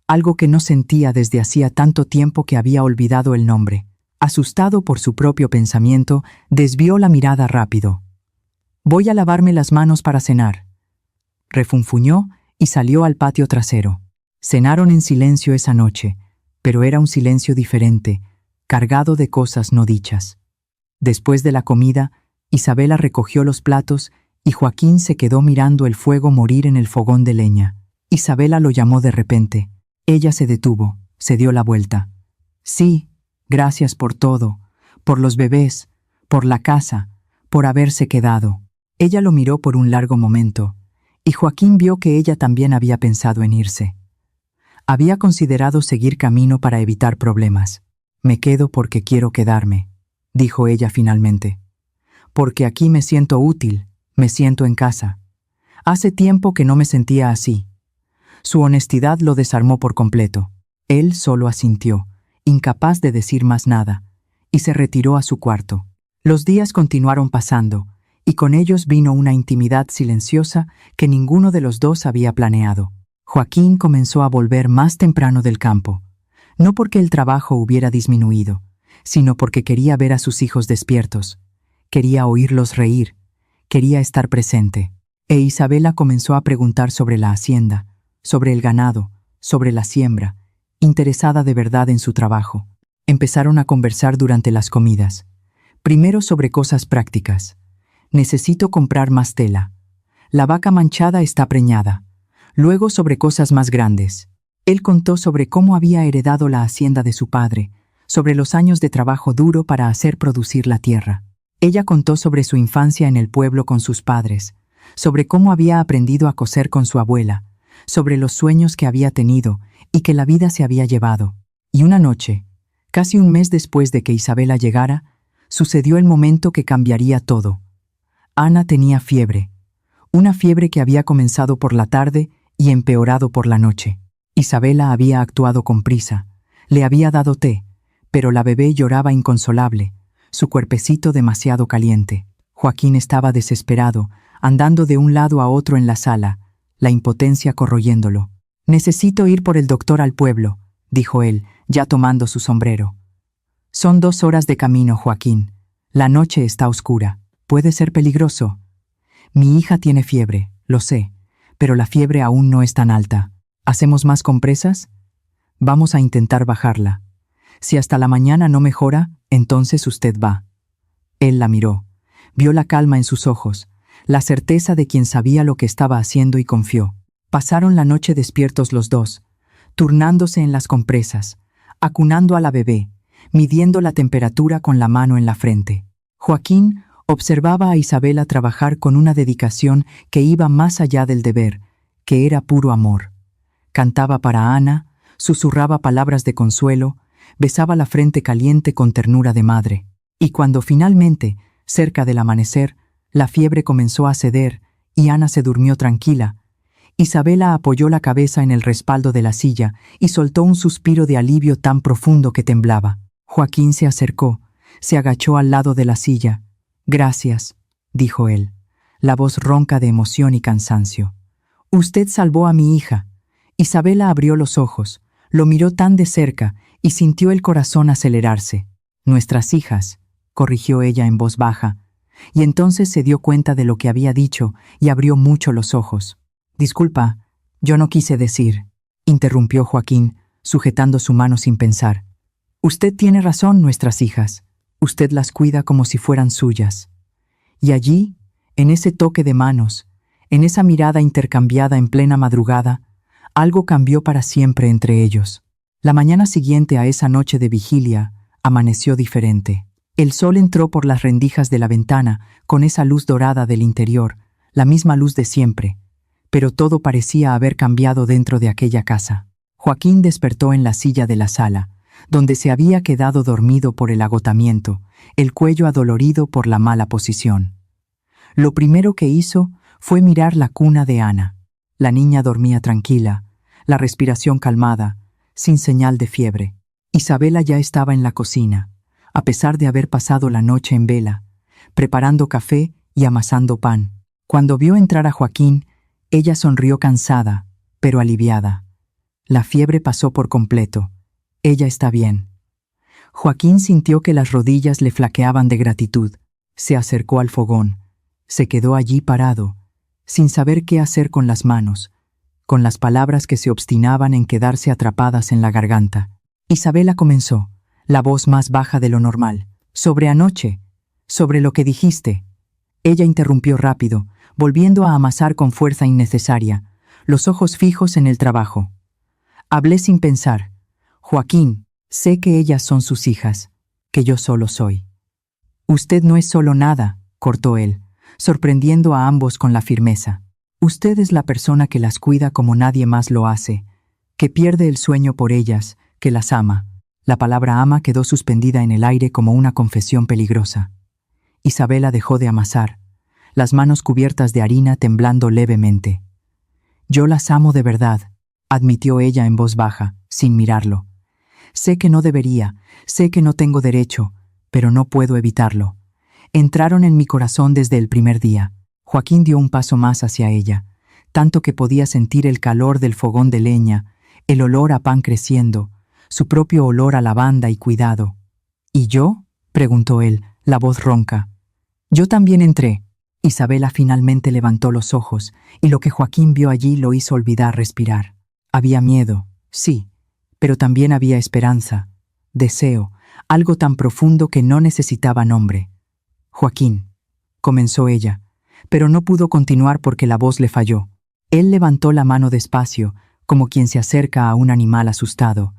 algo que no sentía desde hacía tanto tiempo que había olvidado el nombre. Asustado por su propio pensamiento, desvió la mirada rápido. «Voy a lavarme las manos para cenar», refunfuñó y salió al patio trasero. Cenaron en silencio esa noche, pero era un silencio diferente, cargado de cosas no dichas. Después de la comida, Isabela recogió los platos y Joaquín se quedó mirando el fuego morir en el fogón de leña. Isabela lo llamó de repente. Ella se detuvo, se dio la vuelta. «Sí, gracias por todo, por los bebés, por la casa, por haberse quedado». Ella lo miró por un largo momento, y Joaquín vio que ella también había pensado en irse. Había considerado seguir camino para evitar problemas. «Me quedo porque quiero quedarme», dijo ella finalmente. «Porque aquí me siento útil, me siento en casa. Hace tiempo que no me sentía así». Su honestidad lo desarmó por completo. Él solo asintió, incapaz de decir más nada, y se retiró a su cuarto. Los días continuaron pasando, y con ellos vino una intimidad silenciosa que ninguno de los dos había planeado. Joaquín comenzó a volver más temprano del campo. no porque el trabajo hubiera disminuido, sino porque quería ver a sus hijos despiertos, quería oírlos reír, quería estar presente. E Isabela comenzó a preguntar sobre la hacienda, sobre el ganado, sobre la siembra, interesada de verdad en su trabajo. Empezaron a conversar durante las comidas. Primero sobre cosas prácticas. Necesito comprar más tela. La vaca manchada está preñada. Luego sobre cosas más grandes. Él contó sobre cómo había heredado la hacienda de su padre, sobre los años de trabajo duro para hacer producir la tierra. Ella contó sobre su infancia en el pueblo con sus padres, sobre cómo había aprendido a coser con su abuela, sobre los sueños que había tenido y que la vida se había llevado. Y una noche, casi un mes después de que Isabela llegara, sucedió el momento que cambiaría todo. Ana tenía fiebre, una fiebre que había comenzado por la tarde y empeorado por la noche. Isabela había actuado con prisa, le había dado té, pero la bebé lloraba inconsolable, su cuerpecito demasiado caliente. Joaquín estaba desesperado, andando de un lado a otro en la sala, la impotencia corroyéndolo. «Necesito ir por el doctor al pueblo», dijo él, ya tomando su sombrero. «Son 2 horas de camino, Joaquín. La noche está oscura. Puede ser peligroso. Mi hija tiene fiebre, lo sé, pero la fiebre aún no es tan alta. ¿Hacemos más compresas? Vamos a intentar bajarla. Si hasta la mañana no mejora, entonces usted va». Él la miró. Vio la calma en sus ojos, la certeza de quien sabía lo que estaba haciendo y confió. Pasaron la noche despiertos los dos, turnándose en las compresas, acunando a la bebé, midiendo la temperatura con la mano en la frente. Joaquín observaba a Isabela trabajar con una dedicación que iba más allá del deber, que era puro amor. Cantaba para Ana, susurraba palabras de consuelo, besaba la frente caliente con ternura de madre. Y cuando finalmente, cerca del amanecer, la fiebre comenzó a ceder y Ana se durmió tranquila, Isabela apoyó la cabeza en el respaldo de la silla y soltó un suspiro de alivio tan profundo que temblaba. Joaquín se acercó, se agachó al lado de la silla. «Gracias», dijo él, la voz ronca de emoción y cansancio. «Usted salvó a mi hija». Isabela abrió los ojos, lo miró tan de cerca y sintió el corazón acelerarse. «Nuestras hijas», corrigió ella en voz baja, y entonces se dio cuenta de lo que había dicho y abrió mucho los ojos. «Disculpa, yo no quise decir», interrumpió Joaquín, sujetando su mano sin pensar. «Usted tiene razón, nuestras hijas. Usted las cuida como si fueran suyas». Y allí, en ese toque de manos, en esa mirada intercambiada en plena madrugada, algo cambió para siempre entre ellos. La mañana siguiente a esa noche de vigilia, amaneció diferente. El sol entró por las rendijas de la ventana con esa luz dorada del interior, la misma luz de siempre, pero todo parecía haber cambiado dentro de aquella casa. Joaquín despertó en la silla de la sala, donde se había quedado dormido por el agotamiento, el cuello adolorido por la mala posición. Lo primero que hizo fue mirar la cuna de Ana. La niña dormía tranquila, la respiración calmada, sin señal de fiebre. Isabela ya estaba en la cocina, a pesar de haber pasado la noche en vela, preparando café y amasando pan. Cuando vio entrar a Joaquín, ella sonrió cansada, pero aliviada. La fiebre pasó por completo. Ella está bien. Joaquín sintió que las rodillas le flaqueaban de gratitud. Se acercó al fogón. Se quedó allí parado, sin saber qué hacer con las manos, con las palabras que se obstinaban en quedarse atrapadas en la garganta. Isabela comenzó, la voz más baja de lo normal. «Sobre anoche, sobre lo que dijiste». Ella interrumpió rápido, volviendo a amasar con fuerza innecesaria, los ojos fijos en el trabajo. «Hablé sin pensar. Joaquín, sé que ellas son sus hijas, que yo solo soy». «Usted no es solo nada», cortó él, sorprendiendo a ambos con la firmeza. «Usted es la persona que las cuida como nadie más lo hace, que pierde el sueño por ellas, que las ama». La palabra ama quedó suspendida en el aire como una confesión peligrosa. Isabela dejó de amasar, las manos cubiertas de harina temblando levemente. «Yo las amo de verdad», admitió ella en voz baja, sin mirarlo. «Sé que no debería, sé que no tengo derecho, pero no puedo evitarlo. Entraron en mi corazón desde el primer día». Joaquín dio un paso más hacia ella, tanto que podía sentir el calor del fogón de leña, el olor a pan creciendo, su propio olor a lavanda y cuidado. ¿Y yo?, preguntó él, la voz ronca. Yo también entré. Isabela finalmente levantó los ojos, y lo que Joaquín vio allí lo hizo olvidar respirar. Había miedo, sí, pero también había esperanza, deseo, algo tan profundo que no necesitaba nombre. Joaquín, comenzó ella, pero no pudo continuar porque la voz le falló. Él levantó la mano despacio, como quien se acerca a un animal asustado,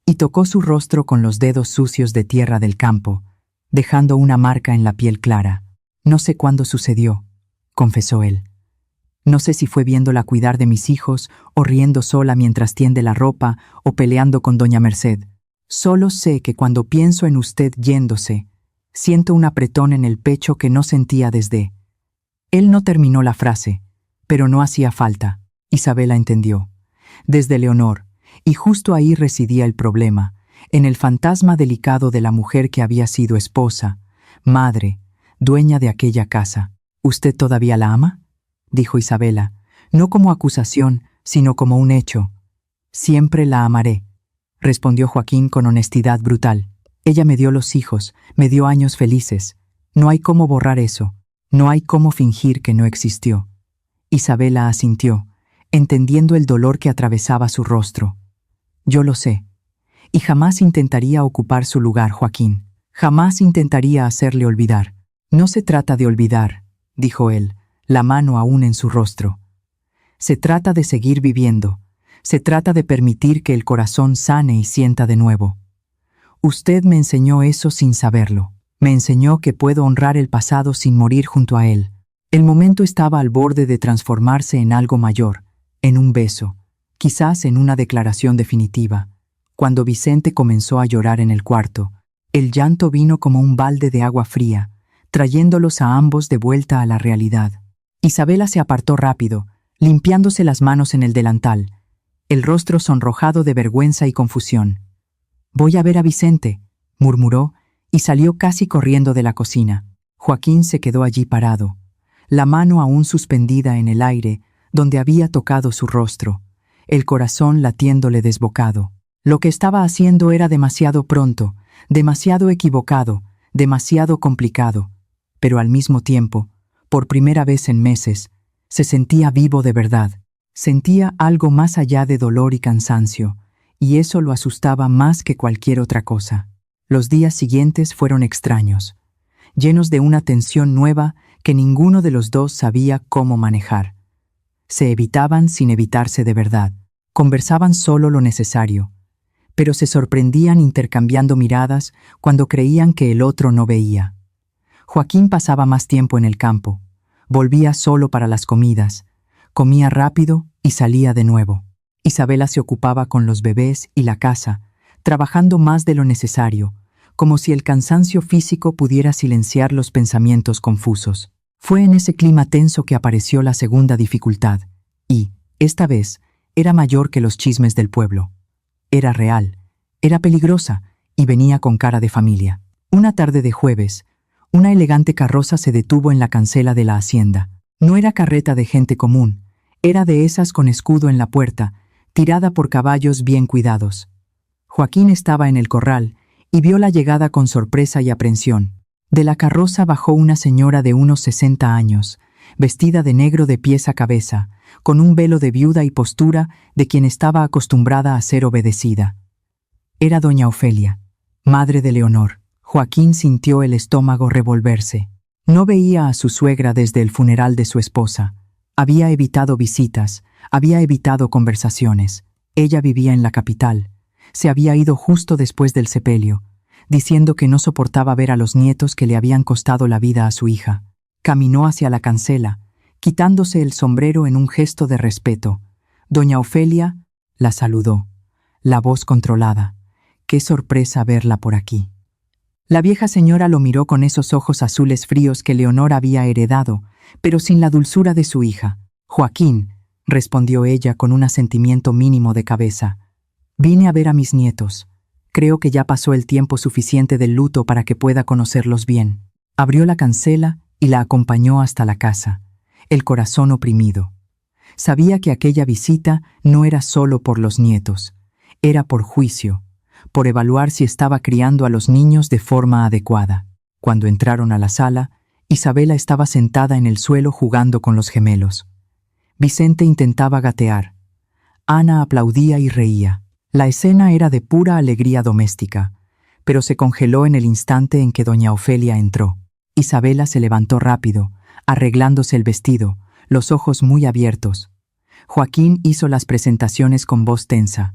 y tocó su rostro con los dedos sucios de tierra del campo, dejando una marca en la piel clara. No sé cuándo sucedió, confesó él. No sé si fue viéndola cuidar de mis hijos, o riendo sola mientras tiende la ropa, o peleando con doña Merced. Solo sé que cuando pienso en usted yéndose, siento un apretón en el pecho que no sentía desde... Él no terminó la frase, pero no hacía falta. Isabela entendió. Desde Leonor, y justo ahí residía el problema, en el fantasma delicado de la mujer que había sido esposa, madre, dueña de aquella casa. ¿Usted todavía la ama?, dijo Isabela, no como acusación, sino como un hecho. Siempre la amaré, respondió Joaquín con honestidad brutal. Ella me dio los hijos, me dio años felices. No hay cómo borrar eso, no hay cómo fingir que no existió. Isabela asintió, entendiendo el dolor que atravesaba su rostro. Yo lo sé, y jamás intentaría ocupar su lugar, Joaquín. Jamás intentaría hacerle olvidar. No se trata de olvidar, dijo él, la mano aún en su rostro. Se trata de seguir viviendo. Se trata de permitir que el corazón sane y sienta de nuevo. Usted me enseñó eso sin saberlo. Me enseñó que puedo honrar el pasado sin morir junto a él. El momento estaba al borde de transformarse en algo mayor, en un beso, quizás en una declaración definitiva. Cuando Vicente comenzó a llorar en el cuarto, el llanto vino como un balde de agua fría, trayéndolos a ambos de vuelta a la realidad. Isabela se apartó rápido, limpiándose las manos en el delantal, el rostro sonrojado de vergüenza y confusión. «Voy a ver a Vicente», murmuró, y salió casi corriendo de la cocina. Joaquín se quedó allí parado, la mano aún suspendida en el aire, donde había tocado su rostro, el corazón latiéndole desbocado. Lo que estaba haciendo era demasiado pronto, demasiado equivocado, demasiado complicado, pero al mismo tiempo, por primera vez en meses, se sentía vivo de verdad. Sentía algo más allá de dolor y cansancio, y eso lo asustaba más que cualquier otra cosa. Los días siguientes fueron extraños, llenos de una tensión nueva que ninguno de los dos sabía cómo manejar. Se evitaban sin evitarse de verdad, conversaban solo lo necesario, pero se sorprendían intercambiando miradas cuando creían que el otro no veía. Joaquín pasaba más tiempo en el campo, volvía solo para las comidas, comía rápido y salía de nuevo. Isabela se ocupaba con los bebés y la casa, trabajando más de lo necesario, como si el cansancio físico pudiera silenciar los pensamientos confusos. Fue en ese clima tenso que apareció la segunda dificultad, y, esta vez, era mayor que los chismes del pueblo. Era real, era peligrosa, y venía con cara de familia. Una tarde de jueves, una elegante carroza se detuvo en la cancela de la hacienda. No era carreta de gente común, era de esas con escudo en la puerta, tirada por caballos bien cuidados. Joaquín estaba en el corral y vio la llegada con sorpresa y aprensión. De la carroza bajó una señora de unos 60 años, vestida de negro de pies a cabeza, con un velo de viuda y postura de quien estaba acostumbrada a ser obedecida. Era doña Ofelia, madre de Leonor. Joaquín sintió el estómago revolverse. No veía a su suegra desde el funeral de su esposa. Había evitado visitas, había evitado conversaciones. Ella vivía en la capital. Se había ido justo después del sepelio, diciendo que no soportaba ver a los nietos que le habían costado la vida a su hija. Caminó hacia la cancela, quitándose el sombrero en un gesto de respeto. Doña Ofelia la saludó, la voz controlada. Qué sorpresa verla por aquí. La vieja señora lo miró con esos ojos azules fríos que Leonor había heredado, pero sin la dulzura de su hija. «Joaquín», respondió ella con un asentimiento mínimo de cabeza. «Vine a ver a mis nietos. Creo que ya pasó el tiempo suficiente del luto para que pueda conocerlos bien». Abrió la cancela y la acompañó hasta la casa, el corazón oprimido. Sabía que aquella visita no era solo por los nietos, era por juicio, por evaluar si estaba criando a los niños de forma adecuada. Cuando entraron a la sala, Isabela estaba sentada en el suelo jugando con los gemelos. Vicente intentaba gatear. Ana aplaudía y reía. La escena era de pura alegría doméstica, pero se congeló en el instante en que doña Ofelia entró. Isabela se levantó rápido, arreglándose el vestido, los ojos muy abiertos. Joaquín hizo las presentaciones con voz tensa.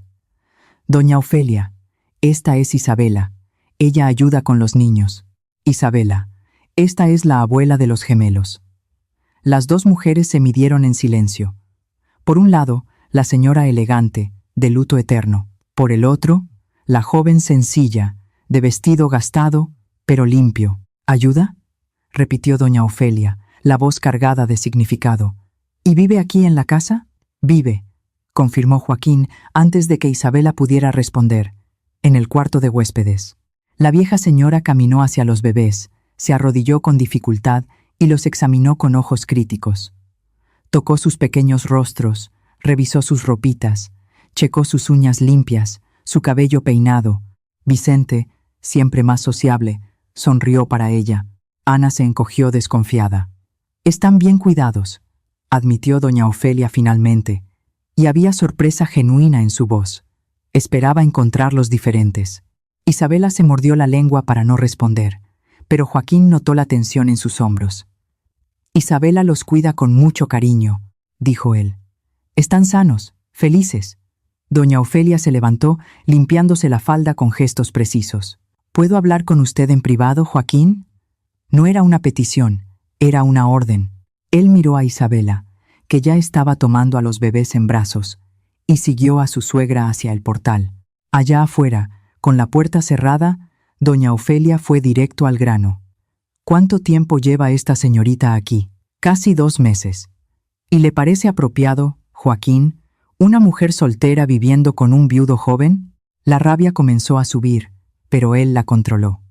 Doña Ofelia, esta es Isabela. Ella ayuda con los niños. Isabela, esta es la abuela de los gemelos. Las dos mujeres se midieron en silencio. Por un lado, la señora elegante, de luto eterno. Por el otro, la joven sencilla, de vestido gastado, pero limpio. ¿Ayuda?, repitió doña Ofelia, la voz cargada de significado. ¿Y vive aquí en la casa? Vive, confirmó Joaquín antes de que Isabela pudiera responder, en el cuarto de huéspedes. La vieja señora caminó hacia los bebés, se arrodilló con dificultad y los examinó con ojos críticos. Tocó sus pequeños rostros, revisó sus ropitas, checó sus uñas limpias, su cabello peinado. Vicente, siempre más sociable, sonrió para ella. Ana se encogió desconfiada. «Están bien cuidados», admitió doña Ofelia finalmente, y había sorpresa genuina en su voz. Esperaba encontrarlos diferentes. Isabela se mordió la lengua para no responder, pero Joaquín notó la tensión en sus hombros. «Isabela los cuida con mucho cariño», dijo él. «Están sanos, felices». Doña Ofelia se levantó, limpiándose la falda con gestos precisos. «¿Puedo hablar con usted en privado, Joaquín?» No era una petición, era una orden. Él miró a Isabela, que ya estaba tomando a los bebés en brazos, y siguió a su suegra hacia el portal. Allá afuera, con la puerta cerrada, doña Ofelia fue directo al grano. «¿Cuánto tiempo lleva esta señorita aquí?» «Casi 2 meses. ¿Y le parece apropiado, Joaquín, una mujer soltera viviendo con un viudo joven?» La rabia comenzó a subir, pero él la controló.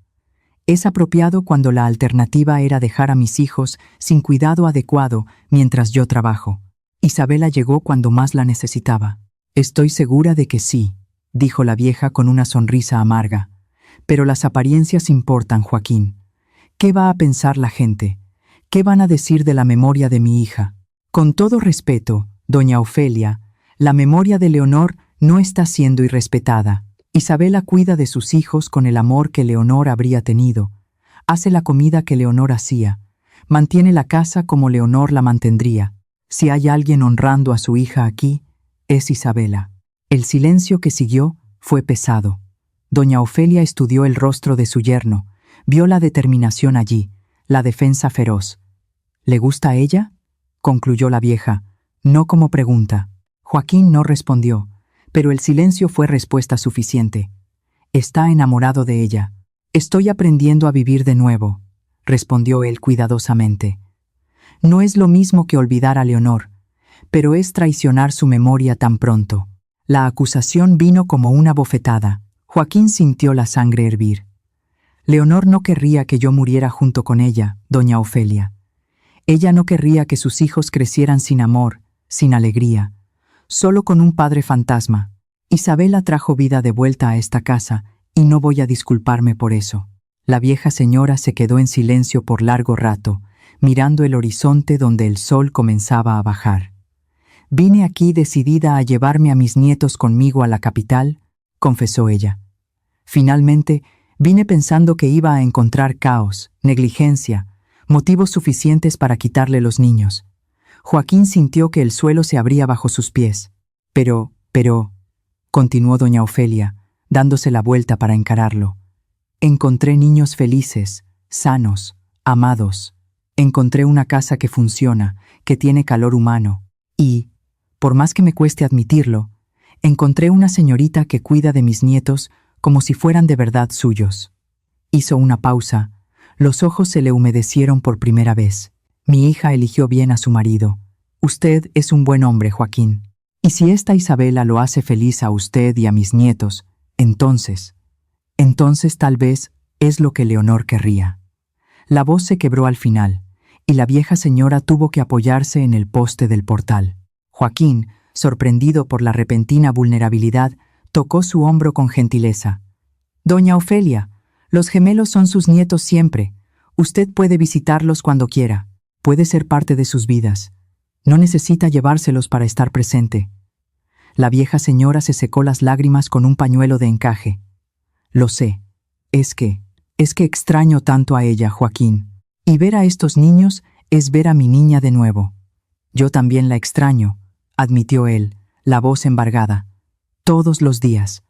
«Es apropiado cuando la alternativa era dejar a mis hijos sin cuidado adecuado mientras yo trabajo. Isabela llegó cuando más la necesitaba». «Estoy segura de que sí», dijo la vieja con una sonrisa amarga. «Pero las apariencias importan, Joaquín. ¿Qué va a pensar la gente? ¿Qué van a decir de la memoria de mi hija?» «Con todo respeto, doña Ofelia, la memoria de Leonor no está siendo irrespetada. Isabela cuida de sus hijos con el amor que Leonor habría tenido. Hace la comida que Leonor hacía. Mantiene la casa como Leonor la mantendría. Si hay alguien honrando a su hija aquí, es Isabela». El silencio que siguió fue pesado. Doña Ofelia estudió el rostro de su yerno, vio la determinación allí, la defensa feroz. «¿Le gusta a ella?», concluyó la vieja, no como pregunta. Joaquín no respondió, pero el silencio fue respuesta suficiente. «Está enamorado de ella. Estoy aprendiendo a vivir de nuevo», respondió él cuidadosamente. «No es lo mismo que olvidar a Leonor, pero es traicionar su memoria tan pronto». La acusación vino como una bofetada. Joaquín sintió la sangre hervir. «Leonor no querría que yo muriera junto con ella, doña Ofelia. Ella no querría que sus hijos crecieran sin amor, sin alegría, solo con un padre fantasma. Isabela trajo vida de vuelta a esta casa y no voy a disculparme por eso». La vieja señora se quedó en silencio por largo rato, mirando el horizonte donde el sol comenzaba a bajar. «Vine aquí decidida a llevarme a mis nietos conmigo a la capital», confesó ella. «Finalmente, vine pensando que iba a encontrar caos, negligencia, motivos suficientes para quitarle los niños». Joaquín sintió que el suelo se abría bajo sus pies. Pero, continuó doña Ofelia, dándose la vuelta para encararlo. «Encontré niños felices, sanos, amados. Encontré una casa que funciona, que tiene calor humano. Y, por más que me cueste admitirlo, encontré una señorita que cuida de mis nietos como si fueran de verdad suyos». Hizo una pausa. Los ojos se le humedecieron por primera vez. «Mi hija eligió bien a su marido. Usted es un buen hombre, Joaquín. Y si esta Isabela lo hace feliz a usted y a mis nietos, entonces tal vez es lo que Leonor querría». La voz se quebró al final, y la vieja señora tuvo que apoyarse en el poste del portal. Joaquín, sorprendido por la repentina vulnerabilidad, tocó su hombro con gentileza. Doña Ofelia, los gemelos son sus nietos siempre. Usted puede visitarlos cuando quiera. Puede ser parte de sus vidas. No necesita llevárselos para estar presente. La vieja señora se secó las lágrimas con un pañuelo de encaje. Lo sé. Es que extraño tanto a ella, Joaquín. Y ver a estos niños es ver a mi niña de nuevo. Yo también la extraño, admitió él, la voz embargada. Todos los días.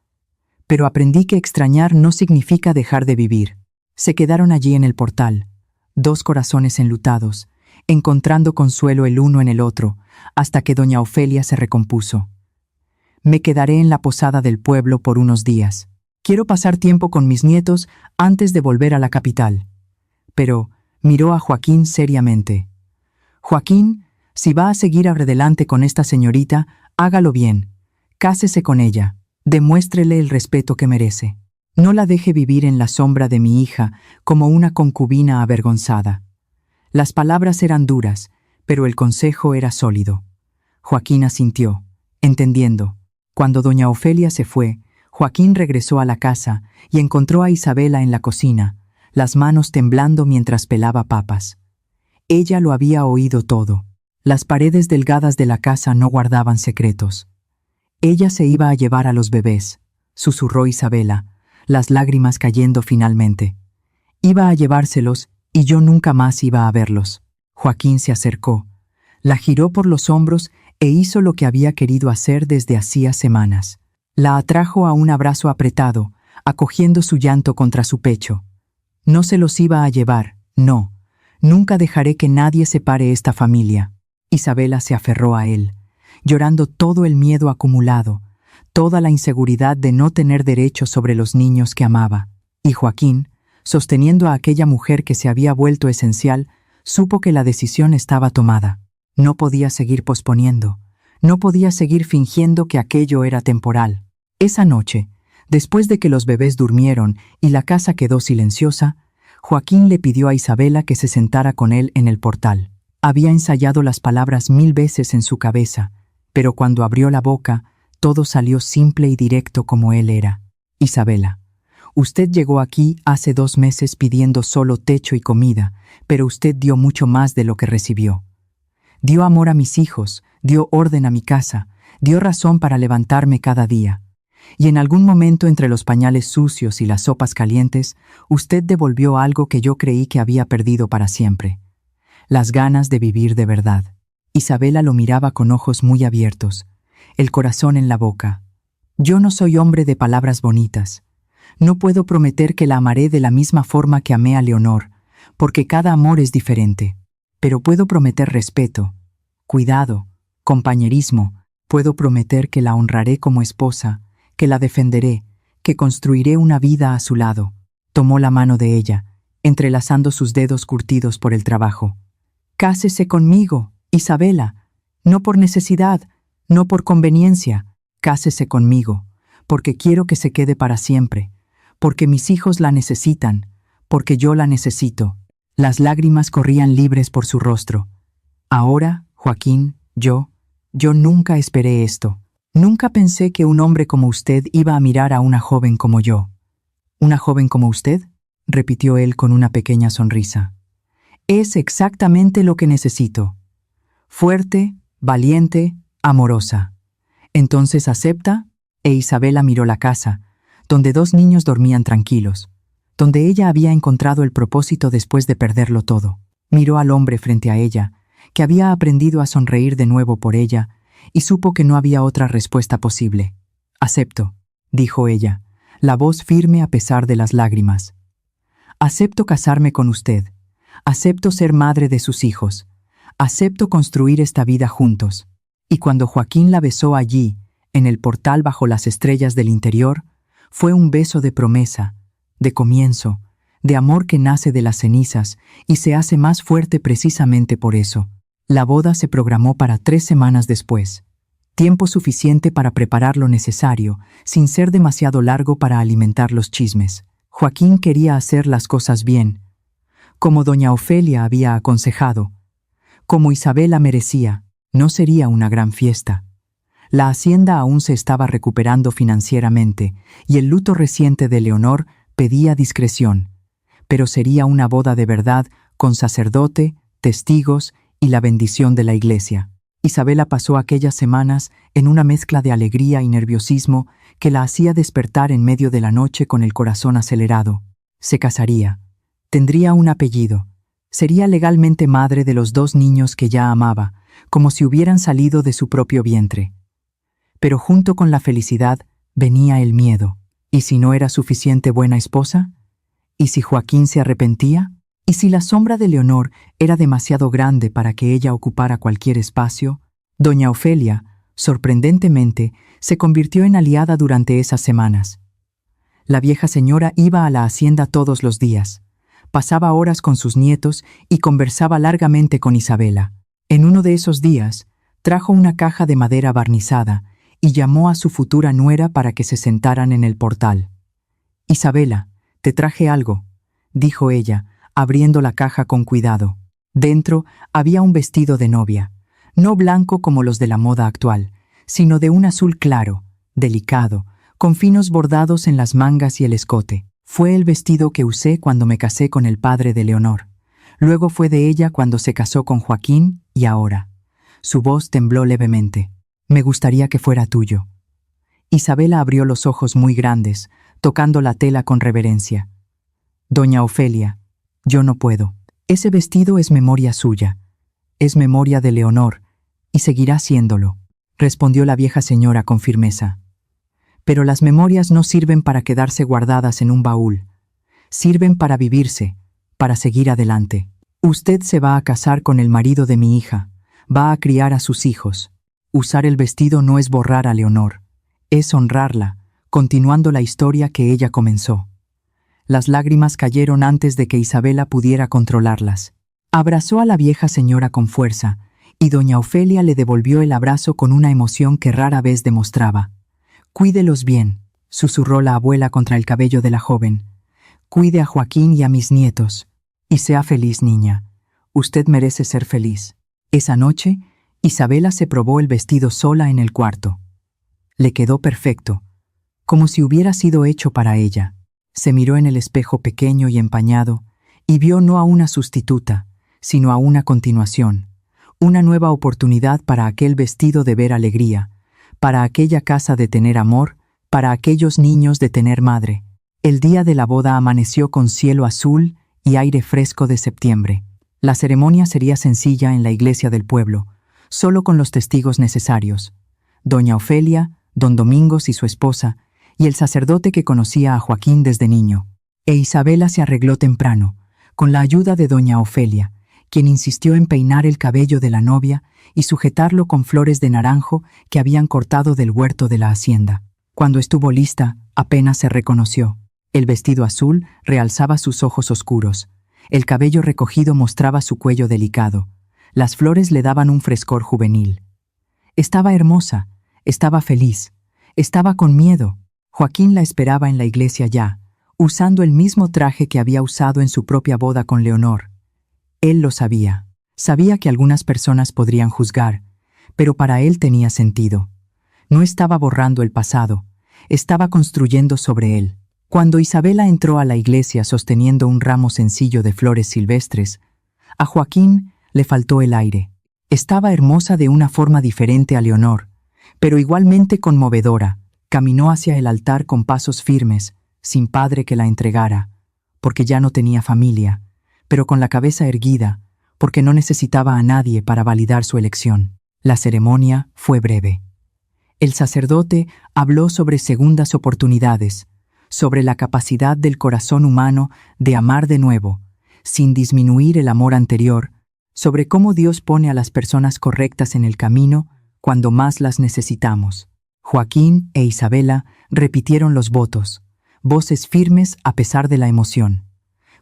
Pero aprendí que extrañar no significa dejar de vivir. Se quedaron allí en el portal, dos corazones enlutados, encontrando consuelo el uno en el otro, hasta que doña Ofelia se recompuso. Me quedaré en la posada del pueblo por unos días. Quiero pasar tiempo con mis nietos antes de volver a la capital. Pero miró a Joaquín seriamente. Joaquín, si va a seguir adelante con esta señorita, hágalo bien. Cásese con ella. Demuéstrele el respeto que merece. No la deje vivir en la sombra de mi hija como una concubina avergonzada. Las palabras eran duras, pero el consejo era sólido. Joaquín asintió, entendiendo. Cuando doña Ofelia se fue, Joaquín regresó a la casa y encontró a Isabela en la cocina, las manos temblando mientras pelaba papas. Ella lo había oído todo. Las paredes delgadas de la casa no guardaban secretos. Ella se iba a llevar a los bebés, susurró Isabela, las lágrimas cayendo finalmente. Iba a llevárselos y yo nunca más iba a verlos. Joaquín se acercó, la giró por los hombros e hizo lo que había querido hacer desde hacía semanas. La atrajo a un abrazo apretado, acogiendo su llanto contra su pecho. No se los iba a llevar, no. Nunca dejaré que nadie separe esta familia. Isabela se aferró a él, llorando todo el miedo acumulado, toda la inseguridad de no tener derecho sobre los niños que amaba. Y Joaquín, sosteniendo a aquella mujer que se había vuelto esencial, supo que la decisión estaba tomada. No podía seguir posponiendo, no podía seguir fingiendo que aquello era temporal. Esa noche, después de que los bebés durmieron y la casa quedó silenciosa, Joaquín le pidió a Isabela que se sentara con él en el portal. Había ensayado las palabras 1000 veces en su cabeza, pero cuando abrió la boca, todo salió simple y directo como él era. Isabela, usted llegó aquí hace 2 meses pidiendo solo techo y comida, pero usted dio mucho más de lo que recibió. Dio amor a mis hijos, dio orden a mi casa, dio razón para levantarme cada día. Y en algún momento entre los pañales sucios y las sopas calientes, usted devolvió algo que yo creí que había perdido para siempre. Las ganas de vivir de verdad. Isabela lo miraba con ojos muy abiertos, el corazón en la boca. Yo no soy hombre de palabras bonitas. No puedo prometer que la amaré de la misma forma que amé a Leonor, porque cada amor es diferente. Pero puedo prometer respeto, cuidado, compañerismo. Puedo prometer que la honraré como esposa, que la defenderé, que construiré una vida a su lado. Tomó la mano de ella, entrelazando sus dedos curtidos por el trabajo. Cásese conmigo, Isabela, no por necesidad, no por conveniencia. Cásese conmigo, porque quiero que se quede para siempre, porque mis hijos la necesitan, porque yo la necesito. Las lágrimas corrían libres por su rostro. Ahora, Joaquín, yo nunca esperé esto. Nunca pensé que un hombre como usted iba a mirar a una joven como yo. ¿Una joven como usted?, repitió él con una pequeña sonrisa. Es exactamente lo que necesito. Fuerte, valiente, amorosa. Entonces acepta, e Isabela miró la casa, donde 2 niños dormían tranquilos, donde ella había encontrado el propósito después de perderlo todo. Miró al hombre frente a ella, que había aprendido a sonreír de nuevo por ella, y supo que no había otra respuesta posible. Acepto, dijo ella, la voz firme a pesar de las lágrimas. Acepto casarme con usted. Acepto ser madre de sus hijos. Acepto construir esta vida juntos. Y cuando Joaquín la besó allí, en el portal bajo las estrellas del interior, fue un beso de promesa, de comienzo, de amor que nace de las cenizas y se hace más fuerte precisamente por eso. La boda se programó para 3 semanas después. Tiempo suficiente para preparar lo necesario, sin ser demasiado largo para alimentar los chismes. Joaquín quería hacer las cosas bien, como doña Ofelia había aconsejado, como Isabela merecía. No sería una gran fiesta. La hacienda aún se estaba recuperando financieramente, y el luto reciente de Leonor pedía discreción. Pero sería una boda de verdad, con sacerdote, testigos y la bendición de la iglesia. Isabela pasó aquellas semanas en una mezcla de alegría y nerviosismo que la hacía despertar en medio de la noche con el corazón acelerado. Se casaría. Tendría un apellido. Sería legalmente madre de los 2 niños que ya amaba, como si hubieran salido de su propio vientre. Pero junto con la felicidad venía el miedo. ¿Y si no era suficiente buena esposa? ¿Y si Joaquín se arrepentía? ¿Y si la sombra de Leonor era demasiado grande para que ella ocupara cualquier espacio? Doña Ofelia, sorprendentemente, se convirtió en aliada durante esas semanas. La vieja señora iba a la hacienda todos los días, pasaba horas con sus nietos y conversaba largamente con Isabela. En uno de esos días, trajo una caja de madera barnizada y llamó a su futura nuera para que se sentaran en el portal. «Isabela, te traje algo», dijo ella, abriendo la caja con cuidado. Dentro había un vestido de novia, no blanco como los de la moda actual, sino de un azul claro, delicado, con finos bordados en las mangas y el escote. Fue el vestido que usé cuando me casé con el padre de Leonor. Luego fue de ella cuando se casó con Joaquín y ahora. Su voz tembló levemente. «Me gustaría que fuera tuyo». Isabela abrió los ojos muy grandes, tocando la tela con reverencia. «Doña Ofelia, yo no puedo. Ese vestido es memoria suya. Es memoria de Leonor, y seguirá siéndolo», respondió la vieja señora con firmeza. «Pero las memorias no sirven para quedarse guardadas en un baúl. Sirven para vivirse, para seguir adelante. Usted se va a casar con el marido de mi hija, va a criar a sus hijos. Usar el vestido no es borrar a Leonor, es honrarla, continuando la historia que ella comenzó». Las lágrimas cayeron antes de que Isabela pudiera controlarlas. Abrazó a la vieja señora con fuerza, y doña Ofelia le devolvió el abrazo con una emoción que rara vez demostraba. «Cuídelos bien», susurró la abuela contra el cabello de la joven. «Cuide a Joaquín y a mis nietos. Y sea feliz, niña. Usted merece ser feliz». Esa noche, Isabela se probó el vestido sola en el cuarto. Le quedó perfecto, como si hubiera sido hecho para ella. Se miró en el espejo pequeño y empañado y vio no a una sustituta, sino a una continuación, una nueva oportunidad para aquel vestido de ver alegría, para aquella casa de tener amor, para aquellos niños de tener madre. El día de la boda amaneció con cielo azul y aire fresco de septiembre. La ceremonia sería sencilla en la iglesia del pueblo, solo con los testigos necesarios: doña Ofelia, don Domingos y su esposa, y el sacerdote que conocía a Joaquín desde niño. Isabela se arregló temprano, con la ayuda de doña Ofelia, quien insistió en peinar el cabello de la novia y sujetarlo con flores de naranjo que habían cortado del huerto de la hacienda. Cuando estuvo lista, apenas se reconoció. El vestido azul realzaba sus ojos oscuros. El cabello recogido mostraba su cuello delicado. Las flores le daban un frescor juvenil. Estaba hermosa, estaba feliz, estaba con miedo. Joaquín la esperaba en la iglesia ya, usando el mismo traje que había usado en su propia boda con Leonor. Él lo sabía. Sabía que algunas personas podrían juzgar, pero para él tenía sentido. No estaba borrando el pasado, estaba construyendo sobre él. Cuando Isabela entró a la iglesia sosteniendo un ramo sencillo de flores silvestres, a Joaquín le faltó el aire. Estaba hermosa de una forma diferente a Leonor, pero igualmente conmovedora. Caminó hacia el altar con pasos firmes, sin padre que la entregara, porque ya no tenía familia, pero con la cabeza erguida, porque no necesitaba a nadie para validar su elección. La ceremonia fue breve. El sacerdote habló sobre segundas oportunidades, sobre la capacidad del corazón humano de amar de nuevo, sin disminuir el amor anterior, sobre cómo Dios pone a las personas correctas en el camino cuando más las necesitamos. Joaquín e Isabela repitieron los votos, voces firmes a pesar de la emoción.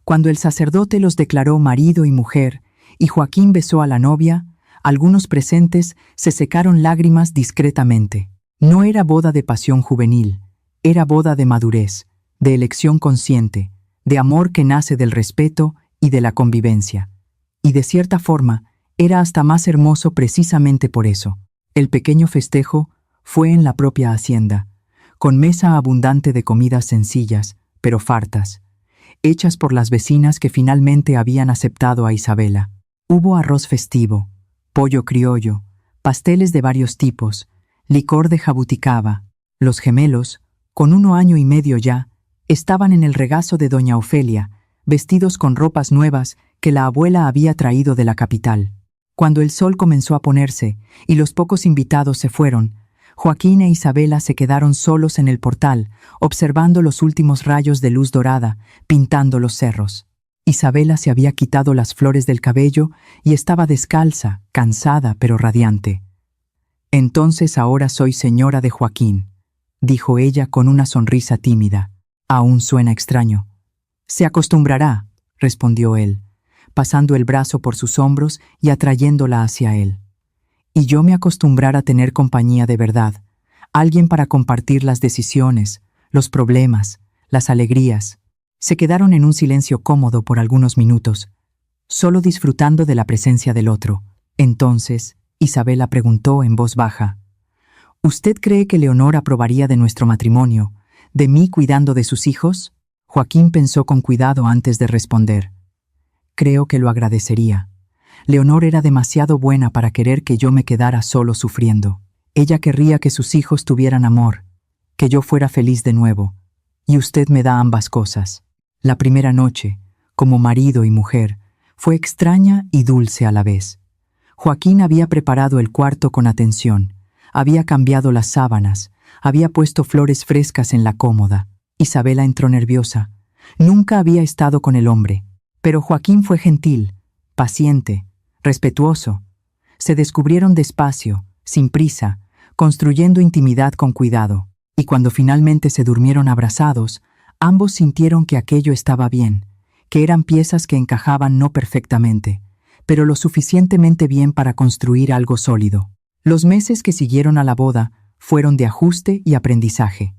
Cuando el sacerdote los declaró marido y mujer, y Joaquín besó a la novia, algunos presentes se secaron lágrimas discretamente. No era boda de pasión juvenil, era boda de madurez, de elección consciente, de amor que nace del respeto y de la convivencia. Y de cierta forma, era hasta más hermoso precisamente por eso. El pequeño festejo Fue en la propia hacienda, con mesa abundante de comidas sencillas, pero fartas, hechas por las vecinas que finalmente habían aceptado a Isabela. Hubo arroz festivo, pollo criollo, pasteles de varios tipos, licor de jabuticaba. Los gemelos, con 1 año y medio ya, estaban en el regazo de doña Ofelia, vestidos con ropas nuevas que la abuela había traído de la capital. Cuando el sol comenzó a ponerse y los pocos invitados se fueron, Joaquín e Isabela se quedaron solos en el portal, observando los últimos rayos de luz dorada, pintando los cerros. Isabela se había quitado las flores del cabello y estaba descalza, cansada pero radiante. «Entonces ahora soy señora de Joaquín», dijo ella con una sonrisa tímida. «Aún suena extraño». «Se acostumbrará», respondió él, pasando el brazo por sus hombros y atrayéndola hacia él. «Y yo me acostumbrar a tener compañía de verdad, alguien para compartir las decisiones, los problemas, las alegrías». Se quedaron en un silencio cómodo por algunos minutos, solo disfrutando de la presencia del otro. Entonces, Isabela preguntó en voz baja: «¿Usted cree que Leonor aprobaría de nuestro matrimonio, de mí cuidando de sus hijos?» Joaquín pensó con cuidado antes de responder. «Creo que lo agradecería. Leonor era demasiado buena para querer que yo me quedara solo sufriendo. Ella querría que sus hijos tuvieran amor, que yo fuera feliz de nuevo, y usted me da ambas cosas». La primera noche, como marido y mujer, fue extraña y dulce a la vez. Joaquín había preparado el cuarto con atención, había cambiado las sábanas, había puesto flores frescas en la cómoda. Isabela entró nerviosa. Nunca había estado con el hombre, pero Joaquín fue gentil, paciente, respetuoso. Se descubrieron despacio, sin prisa, construyendo intimidad con cuidado, y cuando finalmente se durmieron abrazados, ambos sintieron que aquello estaba bien, que eran piezas que encajaban no perfectamente, pero lo suficientemente bien para construir algo sólido. Los meses que siguieron a la boda fueron de ajuste y aprendizaje.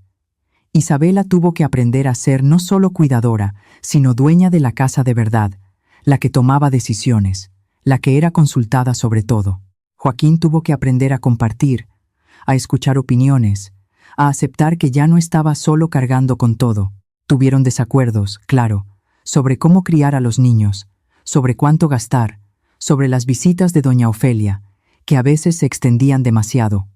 Isabela tuvo que aprender a ser no solo cuidadora, sino dueña de la casa de verdad, la que tomaba decisiones, la que era consultada sobre todo. Joaquín tuvo que aprender a compartir, a escuchar opiniones, a aceptar que ya no estaba solo cargando con todo. Tuvieron desacuerdos, claro, sobre cómo criar a los niños, sobre cuánto gastar, sobre las visitas de doña Ofelia, que a veces se extendían demasiado,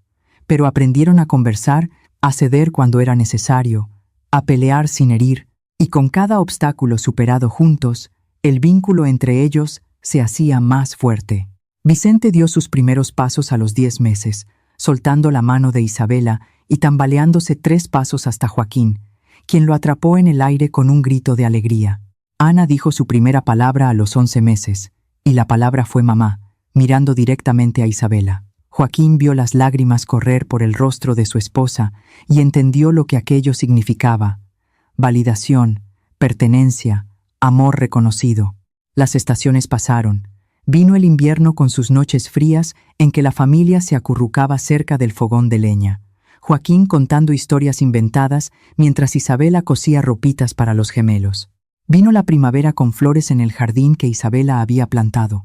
pero aprendieron a conversar, a ceder cuando era necesario, a pelear sin herir, y con cada obstáculo superado juntos, el vínculo entre ellos se hacía más fuerte. Vicente dio sus primeros pasos a los 10 meses, soltando la mano de Isabela y tambaleándose 3 pasos hasta Joaquín, quien lo atrapó en el aire con un grito de alegría. Ana dijo su primera palabra a los 11 meses, y la palabra fue mamá, mirando directamente a Isabela. Joaquín vio las lágrimas correr por el rostro de su esposa y entendió lo que aquello significaba: validación, pertenencia, amor reconocido. Las estaciones pasaron. Vino el invierno con sus noches frías en que la familia se acurrucaba cerca del fogón de leña, Joaquín contando historias inventadas mientras Isabela cosía ropitas para los gemelos. Vino la primavera con flores en el jardín que Isabela había plantado,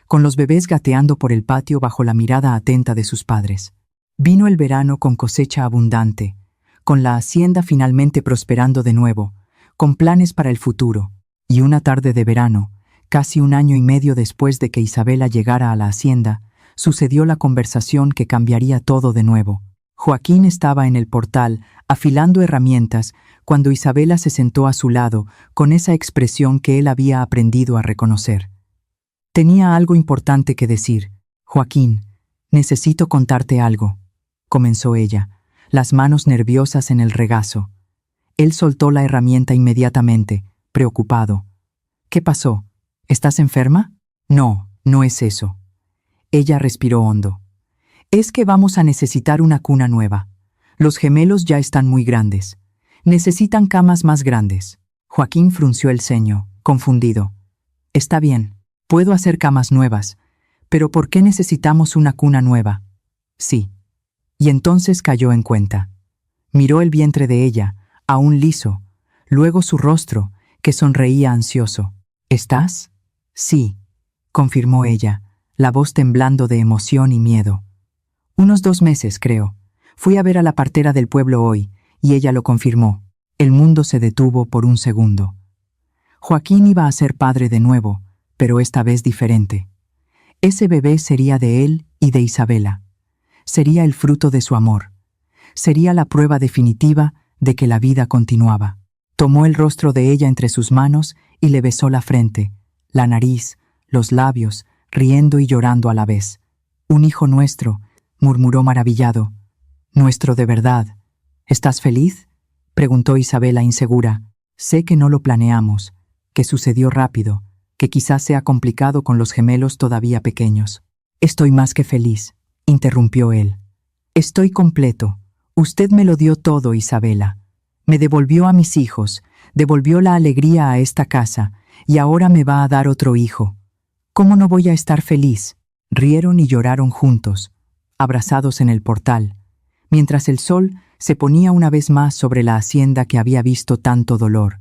con los bebés gateando por el patio bajo la mirada atenta de sus padres. Vino el verano con cosecha abundante, con la hacienda finalmente prosperando de nuevo, con planes para el futuro. Y una tarde de verano, casi 1 año y medio después de que Isabela llegara a la hacienda, sucedió la conversación que cambiaría todo de nuevo. Joaquín estaba en el portal, afilando herramientas, cuando Isabela se sentó a su lado, con esa expresión que él había aprendido a reconocer. «Tenía algo importante que decir. Joaquín, necesito contarte algo», comenzó ella, las manos nerviosas en el regazo. Él soltó la herramienta inmediatamente, preocupado. «¿Qué pasó? ¿Estás enferma?» «No, no es eso». Ella respiró hondo. «Es que vamos a necesitar una cuna nueva. Los gemelos ya están muy grandes. Necesitan camas más grandes». Joaquín frunció el ceño, confundido. «Está bien, puedo hacer camas nuevas, pero ¿por qué necesitamos una cuna nueva?» «Sí». Y entonces cayó en cuenta. Miró el vientre de ella, aún liso, luego su rostro, que sonreía ansioso. «¿Estás?» «Sí», confirmó ella, la voz temblando de emoción y miedo. «Unos 2 meses, creo. Fui a ver a la partera del pueblo hoy, y ella lo confirmó. El mundo se detuvo por un segundo. Joaquín iba a ser padre de nuevo, pero esta vez diferente. Ese bebé sería de él y de Isabela. Sería el fruto de su amor. Sería la prueba definitiva de que la vida continuaba. Tomó el rostro de ella entre sus manos y le besó la frente, la nariz, los labios, riendo y llorando a la vez. «Un hijo nuestro», murmuró maravillado. «Nuestro de verdad. ¿Estás feliz?», preguntó Isabela insegura. «Sé que no lo planeamos, que sucedió rápido, que quizás sea complicado con los gemelos todavía pequeños». «Estoy más que feliz», interrumpió él. «Estoy completo. Usted me lo dio todo, Isabela. Me devolvió a mis hijos, devolvió la alegría a esta casa, y ahora me va a dar otro hijo. ¿Cómo no voy a estar feliz?». Rieron y lloraron juntos, abrazados en el portal, mientras el sol se ponía una vez más sobre la hacienda que había visto tanto dolor,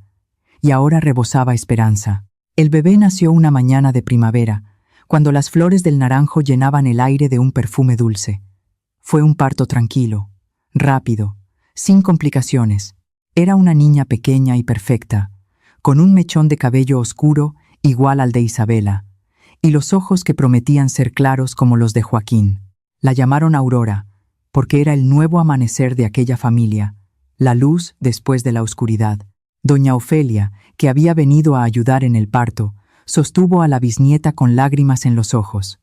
y ahora rebosaba esperanza. El bebé nació una mañana de primavera, cuando las flores del naranjo llenaban el aire de un perfume dulce. Fue un parto tranquilo, rápido, sin complicaciones. Era una niña pequeña y perfecta, con un mechón de cabello oscuro igual al de Isabela, y los ojos que prometían ser claros como los de Joaquín. La llamaron Aurora, porque era el nuevo amanecer de aquella familia, la luz después de la oscuridad. Doña Ofelia, que había venido a ayudar en el parto, sostuvo a la bisnieta con lágrimas en los ojos.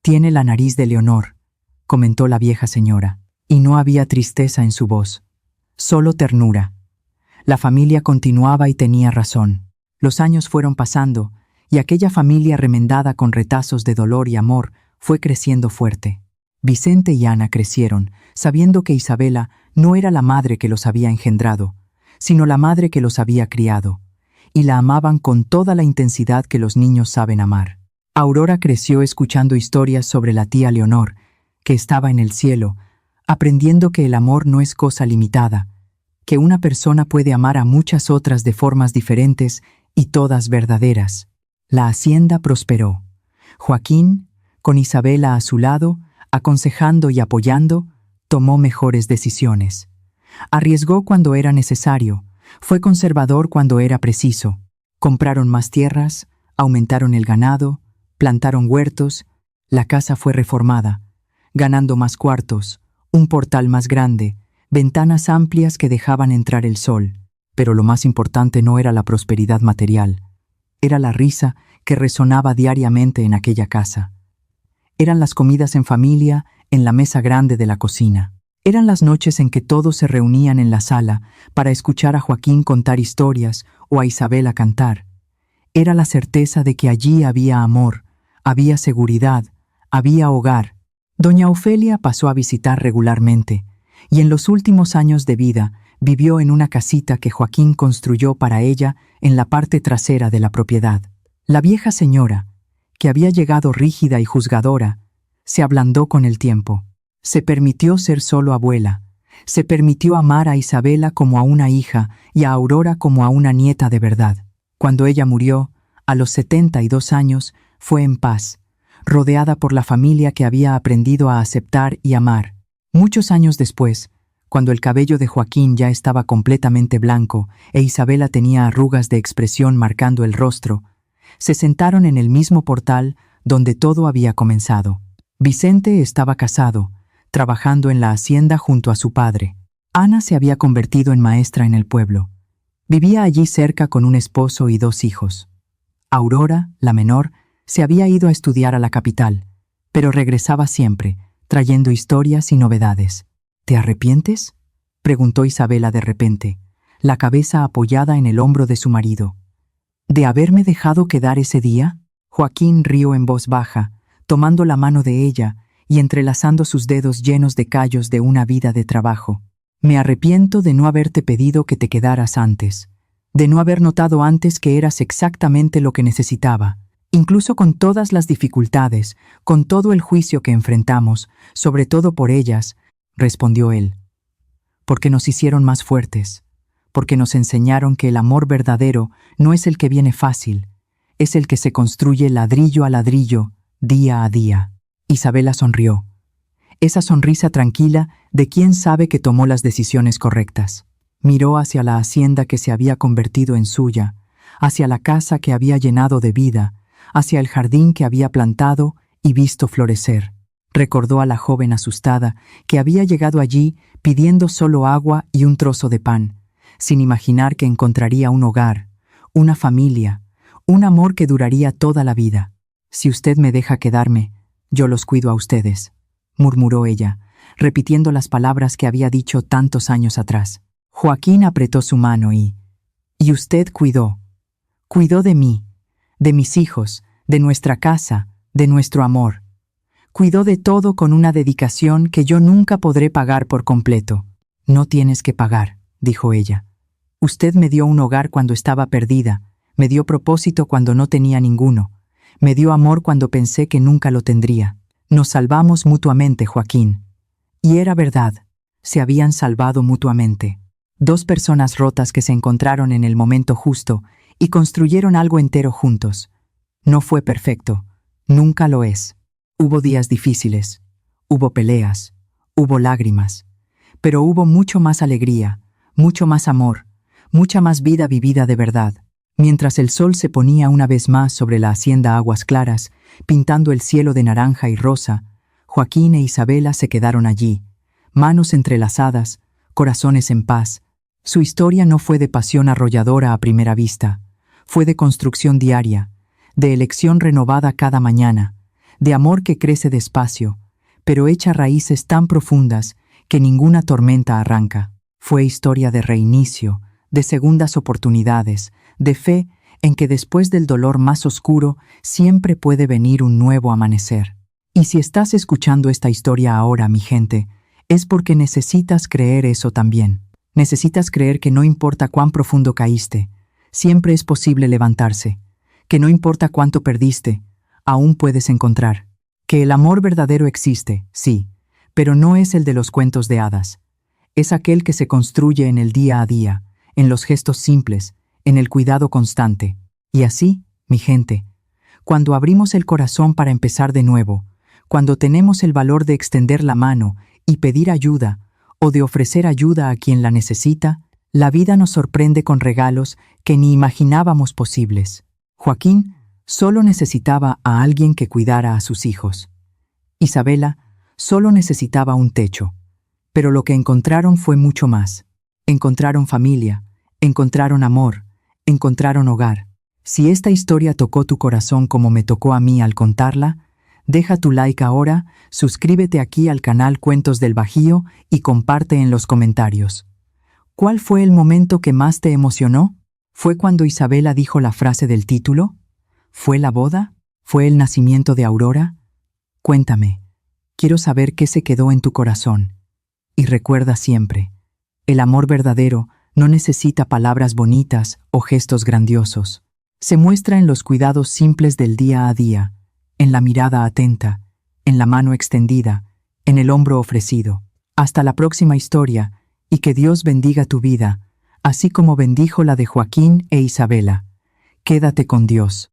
«Tiene la nariz de Leonor», comentó la vieja señora, y no había tristeza en su voz, solo ternura. La familia continuaba y tenía razón. Los años fueron pasando, y aquella familia remendada con retazos de dolor y amor fue creciendo fuerte. Vicente y Ana crecieron, sabiendo que Isabela no era la madre que los había engendrado, sino la madre que los había criado, y la amaban con toda la intensidad que los niños saben amar. Aurora creció escuchando historias sobre la tía Leonor, que estaba en el cielo, aprendiendo que el amor no es cosa limitada, que una persona puede amar a muchas otras de formas diferentes y todas verdaderas. La hacienda prosperó. Joaquín, con Isabela a su lado, aconsejando y apoyando, tomó mejores decisiones. Arriesgó cuando era necesario, fue conservador cuando era preciso. Compraron más tierras, aumentaron el ganado, plantaron huertos, la casa fue reformada, ganando más cuartos, un portal más grande, ventanas amplias que dejaban entrar el sol. Pero lo más importante no era la prosperidad material, era la risa que resonaba diariamente en aquella casa. Eran las comidas en familia, en la mesa grande de la cocina. Eran las noches en que todos se reunían en la sala para escuchar a Joaquín contar historias o a Isabela cantar. Era la certeza de que allí había amor, había seguridad, había hogar. Doña Ofelia pasó a visitar regularmente, y en los últimos años de vida vivió en una casita que Joaquín construyó para ella en la parte trasera de la propiedad. La vieja señora, que había llegado rígida y juzgadora, se ablandó con el tiempo. Se permitió ser solo abuela, se permitió amar a Isabela como a una hija y a Aurora como a una nieta de verdad. Cuando ella murió, a los 72 años, fue en paz, rodeada por la familia que había aprendido a aceptar y amar. Muchos años después, cuando el cabello de Joaquín ya estaba completamente blanco e Isabela tenía arrugas de expresión marcando el rostro, se sentaron en el mismo portal donde todo había comenzado. Vicente estaba casado, trabajando en la hacienda junto a su padre. Ana se había convertido en maestra en el pueblo. Vivía allí cerca con un esposo y 2 hijos. Aurora, la menor, se había ido a estudiar a la capital, pero regresaba siempre, trayendo historias y novedades. «¿Te arrepientes?», preguntó Isabela de repente, la cabeza apoyada en el hombro de su marido. «¿De haberme dejado quedar ese día?». Joaquín rió en voz baja, tomando la mano de ella y entrelazando sus dedos llenos de callos de una vida de trabajo. «Me arrepiento de no haberte pedido que te quedaras antes, de no haber notado antes que eras exactamente lo que necesitaba, incluso con todas las dificultades, con todo el juicio que enfrentamos, sobre todo por ellas», respondió él. «Porque nos hicieron más fuertes, porque nos enseñaron que el amor verdadero no es el que viene fácil, es el que se construye ladrillo a ladrillo, día a día». Isabela sonrió. esa sonrisa tranquila de quien sabe que tomó las decisiones correctas. Miró hacia la hacienda que se había convertido en suya, hacia la casa que había llenado de vida, hacia el jardín que había plantado y visto florecer. Recordó a la joven asustada que había llegado allí pidiendo solo agua y un trozo de pan, sin imaginar que encontraría un hogar, una familia, un amor que duraría toda la vida. «Si usted me deja quedarme, yo los cuido a ustedes», murmuró ella, repitiendo las palabras que había dicho tantos años atrás. Joaquín apretó su mano y usted cuidó de mí, de mis hijos, de nuestra casa, de nuestro amor. Cuidó de todo con una dedicación que yo nunca podré pagar por completo. «No tienes que pagar», dijo ella. «Usted me dio un hogar cuando estaba perdida, me dio propósito cuando no tenía ninguno, me dio amor cuando pensé que nunca lo tendría. Nos salvamos mutuamente, Joaquín». Y era verdad, se habían salvado mutuamente. Dos personas rotas que se encontraron en el momento justo y construyeron algo entero juntos. No fue perfecto, nunca lo es. Hubo días difíciles, hubo peleas, hubo lágrimas, pero hubo mucho más alegría, mucho más amor, mucha más vida vivida de verdad. Mientras el sol se ponía una vez más sobre la hacienda Aguas Claras, pintando el cielo de naranja y rosa, Joaquín e Isabela se quedaron allí, manos entrelazadas, corazones en paz. Su historia no fue de pasión arrolladora a primera vista, fue de construcción diaria, de elección renovada cada mañana, de amor que crece despacio, pero echa raíces tan profundas que ninguna tormenta arranca. Fue historia de reinicio, de segundas oportunidades, de fe en que después del dolor más oscuro siempre puede venir un nuevo amanecer. Y si estás escuchando esta historia ahora, mi gente, es porque necesitas creer eso también. Necesitas creer que no importa cuán profundo caíste, siempre es posible levantarse, que no importa cuánto perdiste, aún puedes encontrar. Que el amor verdadero existe, sí, pero no es el de los cuentos de hadas. Es aquel que se construye en el día a día, en los gestos simples, en el cuidado constante. Y así, mi gente, cuando abrimos el corazón para empezar de nuevo, cuando tenemos el valor de extender la mano y pedir ayuda, o de ofrecer ayuda a quien la necesita, la vida nos sorprende con regalos que ni imaginábamos posibles. Joaquín solo necesitaba a alguien que cuidara a sus hijos. Isabela solo necesitaba un techo. Pero lo que encontraron fue mucho más. Encontraron familia, encontraron amor, encontraron hogar. Si esta historia tocó tu corazón como me tocó a mí al contarla, deja tu like ahora, suscríbete aquí al canal Cuentos del Bajío y comparte en los comentarios. ¿Cuál fue el momento que más te emocionó? ¿Fue cuando Isabela dijo la frase del título? ¿Fue la boda? ¿Fue el nacimiento de Aurora? Cuéntame, quiero saber qué se quedó en tu corazón. Y recuerda siempre, el amor verdadero no necesita palabras bonitas o gestos grandiosos. Se muestra en los cuidados simples del día a día, en la mirada atenta, en la mano extendida, en el hombro ofrecido. Hasta la próxima historia, y que Dios bendiga tu vida, así como bendijo la de Joaquín e Isabela. Quédate con Dios.